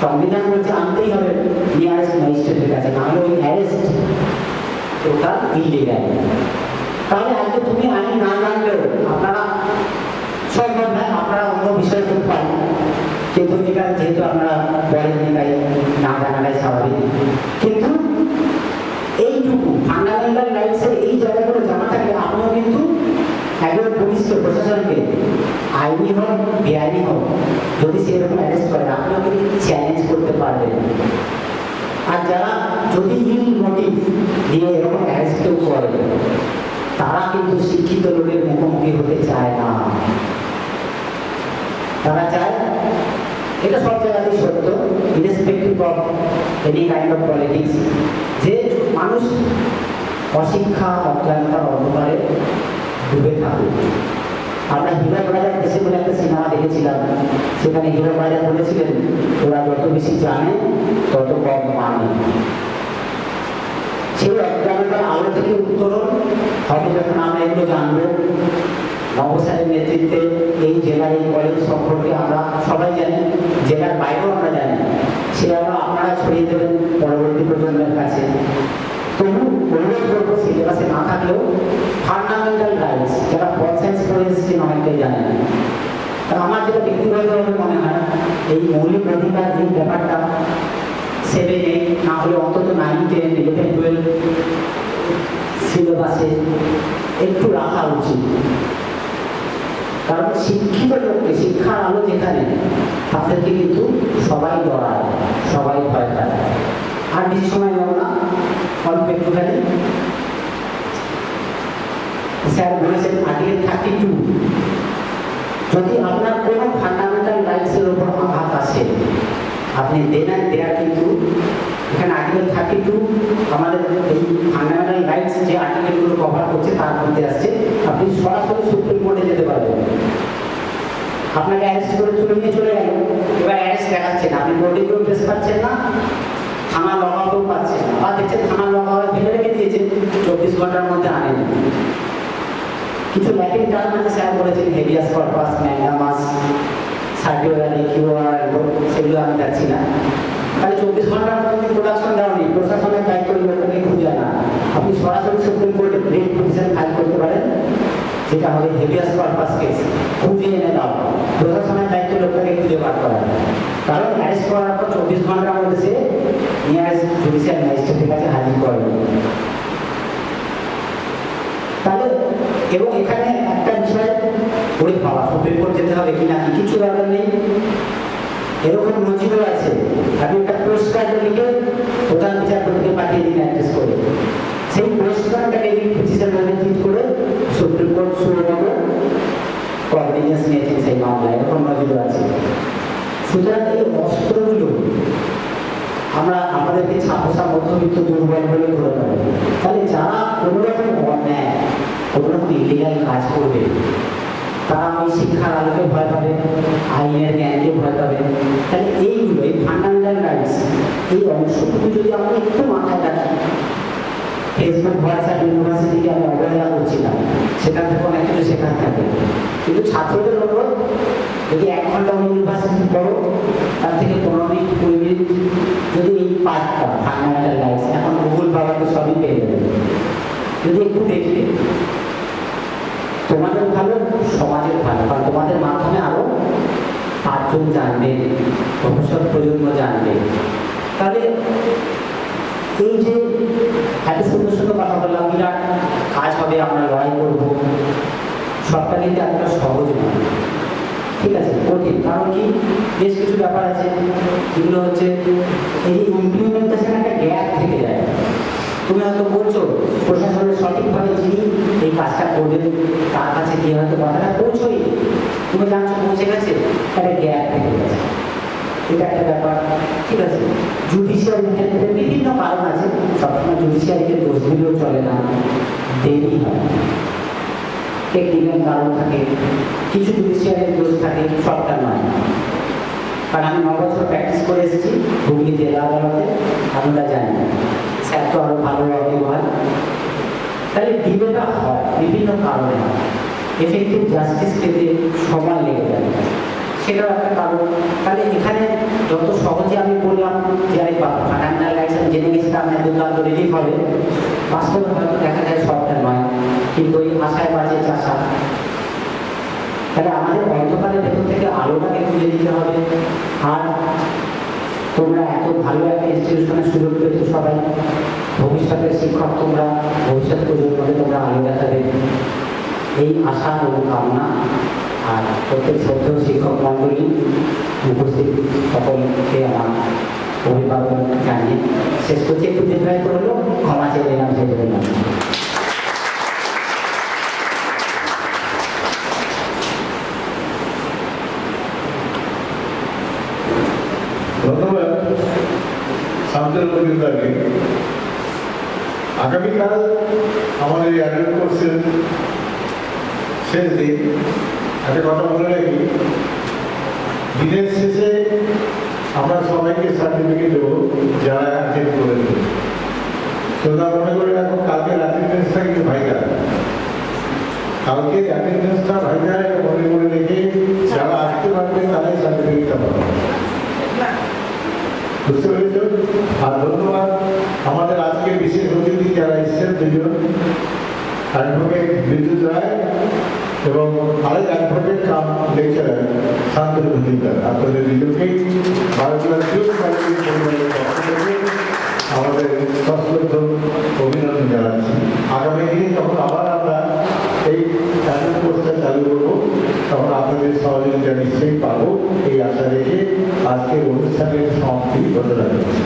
সংবিধান বলছে আনতেই হবে নিয়ারেস্ট ম্যাজিস্ট্রেটের কাছে, না হলে ওই অ্যারেস্ট ওটা ইলিগাল। তাহলে আজকে তুমি আইন না জানলেও আপনারা সম্ভব না, আপনারা অন্য বিষয় করতে পারেন, কিন্তু এটা যেহেতু আপনারা বলেননি তাই না জানাটাই স্বাভাবিক। কিন্তু এইটুকু ফান্ডামেন্টাল রাইটসের এই জায়গাগুলো জানা থাকলে আপনিও কিন্তু একজন পুলিশকে প্রশাসনকে আইনি হোক বেআইনি হোক যদি সেরকম অ্যারেস্ট করে আপনিও কিন্তু চ্যালেঞ্জ করতে পারবেন। আর যারা যদি ইল মোটিভ দিয়ে এরকম অ্যারেস্ট কেউ করে তারা কিন্তু শিক্ষিত লোকের মুখোমুখি হতে চায় না। তারা চায়, এটা সব জায়গাতেই সত্য, irrespective of any kind of politics, যে মানুষ অশিক্ষা অজ্ঞানতার অন্ধকারে ডুবে থাকুক। আমরা হীরক রাজার দেশে বলে একটা সিনেমা দেখেছিলাম, সেখানে হীরক রাজা বলেছিলেন ওরা যত বেশি জানে তত কম মানে। সেই অজ্ঞানতার আলো থেকে উত্তরণ হবে যখন আমরা এগুলো জানবো। নবসারের নেতৃত্বে এই জেলার এই কলেজ সম্পর্কে আমরা সবাই জানি, জেলার বাইরেও আমরা জানি, সে আলো আপনারা ছড়িয়ে দেবেন পরবর্তী প্রজন্মের কাছে। তবু অনুরোধ করবো সিলেবাসে না থাকলেও ফান্ডামেন্টাল রাইটস যারা পল সায়েন্স পড়ে এসেছেন অনেকটাই জানেন। তা আমার যেটা ব্যক্তিগতভাবে মনে হয় এই মৌলিক অধিকার এই ব্যাপারটা 7, 8 না হলে অন্তত 9, 10, 11, 12 সিলেবাসে একটু রাখা উচিত। কারণ শিক্ষিত লোককে শিক্ষার আলো যেখানে তাদেরকে কিন্তু সবাই ডরায়, সবাই ভয় পায়। আর বেশি সময় নেব না, অল্প একটুখানি। স্যার বলেছেন আর্টিকেল 32 যদি আপনার কোনো ফান্ডামেন্টাল রাইটসের উপর আঘাত আসে আপনি দেন দেয়ার, কিন্তু এখানে আর্টিকেল 32 আমাদের এই ফান্ডামেন্টাল রাইটস যে আর্টিকেলগুলো কভার করছে তার মধ্যে আসছে। আপনি সরাসরি সুপ্রিম কোর্টে যেতে পারবেন। আপনাকে অ্যারেস্ট করে তুলে নিয়ে চলে গেল, এবার অ্যারেস্ট দেখাচ্ছেন, আপনি কোর্টে কেউ প্রেস পাচ্ছেন না, থানা লগাতেও পাচ্ছেন না, বা দেখছেন থানা লগাওয়ার ফেলে রেখে দিয়েছে, 24 ঘন্টার মধ্যে আনেন। কিছু ল্যাটিন টার্ম আছে স্যার বলেছেন, হেভিয়াস কর্পাস, ম্যান্ডামাস, সার্টিওরারি, কিউআর, সেগুলো আমি যাচ্ছি না। তাহলে 24 ঘন্টার মধ্যে প্রোডাকশন দেওয়া নেই, প্রশাসনের দায়িত্ব লোকটাকে খুঁজে না। আপনি সরাসরি সুপ্রিম কোর্টে রিট পিটিশন ফাইল করতে পারেন, যেটা হবে হেভিয়াস কর্পাস কেস, খুঁজে এনে দাও। প্রশাসনের দায়িত্ব লোকটাকে খুঁজে বার করা, কারণ অ্যারেস্ট করার পর 24 ঘন্টার মধ্যে সে নিয়ারেস্ট জুডিশিয়াল ম্যাজিস্ট্রেটের কাছে হাজির করবে। তাহলে এবং এখানে একটা বিষয় ওরে বাবা সুপ্রিম কোর্ট যেতে হবে কিনা কিছু দরকার নেই, এরকম নজিরও আছে। আপনি একটা পোস্ট কার্ড লিখে প্রধান বিচারপতিকে পাঠিয়ে দিন অ্যাড্রেস করে, সেই পোস্ট কার্ডটাকে পিটিশন ট্রিট করে সুপ্রিম কোর্ট সুরভাবে কনভিনিয়েন্স নিয়েছেন সেই মামলায়, এরকম নজিরও আছে। সুতরাং এই অস্ত্রগুলো আমরা আমাদেরকে ছাপোষা মধ্যবিত্ত দুর্বল বলে ধরে নেব। তাহলে যারা কোনো রকম অন্যায়, কোনো রকম ইলিগাল কাজ করবে তারা ওই শিক্ষার আলোকে ভয় পাবে, আইনের জ্ঞানকে ভয় পাবে। তাহলে এইগুলো, এই ফান্ডামেন্টাল রাইটস, এই অংশটুকু যদি আমরা একটু মাথায় রাখি, ফেসবুক, হোয়াটসঅ্যাপ, ইউনিভার্সিটিকে আমি অবহেলা করছি না, সেখান থেকে অনেক কিছু শেখার থাকে, কিন্তু ছাত্রদের অনুরোধ যদি 1 ঘন্টা ইউনিভার্সিটি পড়ো তার থেকে 15 মিনিট 20 মিনিট যদি এই পার্টটা ফান্ডামেন্টাল রাইটস, এখন গুগল বাবাকে সবই পেয়ে যাবে, যদি একটু দেখলে তোমাদের ভালো, সমাজের ভালো, কারণ তোমাদের মাধ্যমে আরো 5 জন জানবে, ভবিষ্যৎ প্রজন্ম জানবে। তাহলে এই যে এত সুন্দর সুন্দর কথা বললাম, বিরাট কাজ হবে, আমরা লড়াই করবো, সবটা কিন্তু এতটা সহজ নয়, ঠিক আছে, কঠিন। কারণ কি, বেশ কিছু ব্যাপার আছে যেগুলো হচ্ছে এই ইমপ্লিমেন্টেশন একটা গ্যাপ থেকে যায়। তুমি হয়তো বলছো প্রশাসনের সঠিকভাবে যিনি এই কাজটা করবেন তার কাছে গিয়ে হয়তো কথাটা পৌঁছই, তুমি জানছো পৌঁছে গেছে, একটা গ্যাপ থেকে গেছে, এটা একটা ব্যাপার, ঠিক আছে। জুডিশিয়ারির ক্ষেত্রে বিভিন্ন কারণ আছে, সবসময় জুডিশিয়ারিকে দোষ দিলেও চলে না, দেরি হয়, টেকনিক্যাল কারণ থাকে, কিছু জুডিশিয়ারির দোষ থাকে, সবটা নয়। কারণ আমি 9 বছর প্র্যাকটিস করে এসেছি হুগলি জেলা আদালতে, আমরা জানি স্যার তো আরও ভালো হয়। তাহলে ডিবেটা হয় বিভিন্ন কারণে, এফেক্টিভ জাস্টিস পেতে সময় লেগে যায়, সেটাও একটা কারণ। তাহলে এখানে যত সহজে আমি বললাম যে আরে ফান্ডামেন্টাল রাইটস আমি জেনে গেছি আপনার দুর্দান্ত রিলিফ হবে, বাস্তবে হয়তো দেখা যায় সবটা নয়, কিন্তু ওই আশায় বাজে চাষা। তাহলে আমাদের অন্ধকারের ভেতর থেকে আলোটাকে খুঁজে দিতে হবে। আর তোমরা এত ভালো একটা ইনস্টিটিউশনের সুযোগ পেয়েছো সবাই, ভবিষ্যতের শিক্ষক তোমরা, ভবিষ্যৎ প্রজন্মকে তোমরা আলো দেখাবে, এই আশা এবং কামনা। আর প্রত্যেক শ্রদ্ধেয় শিক্ষক মণ্ডলী উপস্থিত সকলকে আমার অভিভাবক জানিয়ে শেষ করছি। একটু দীর্ঘায়িত হলো, ক্ষমা চেয়ে নিলাম সেই জন্য। ধন্যবাদ শান্তনু মজুমদারকে। আগামীকাল আমাদের এই অ্যাডমিট কোর্সের শেষ দিন। একটা কথা বলে রাখি, দিনের শেষে আমরা সবাইকে সার্টিফিকেট দেবো যারা অ্যাটেন্ড করেছে। তোমরা মনে করে রাখো, কালকে অ্যাটেন্ডেন্সটা কিন্তু ভাইরাল। কালকে অ্যাটেন্ডেন্সটা ভাইরাল মনে করে রেখে যারা আসতে পারবে তারাই সার্টিফিকেটটা পাবে। বুঝতে পেরেছ? আর ধন্যবাদ আমাদের আজকে বিশেষ অতিথি যারা এসেছেন, দুজন অ্যাডভোকেট বিদ্যুৎ রায় এবং আরেক অ্যাডভোকেট কাম লেকচারার শান্তনু মজুমদার। আপনাদের দুজনকেই ভারতীয় পরিবারের পক্ষ থেকে আমাদের সশ্রদ্ধ অভিনন্দন জানাচ্ছি। আগামী দিনে যখন আবার আমরা এই চালু কোর্সটা চালু করবো, তখন আপনাদের সহযোগিতা নিশ্চয়ই পাবো এই আশা রেখে আজকের অনুষ্ঠানের সমাপ্তি ঘোষণা করছি।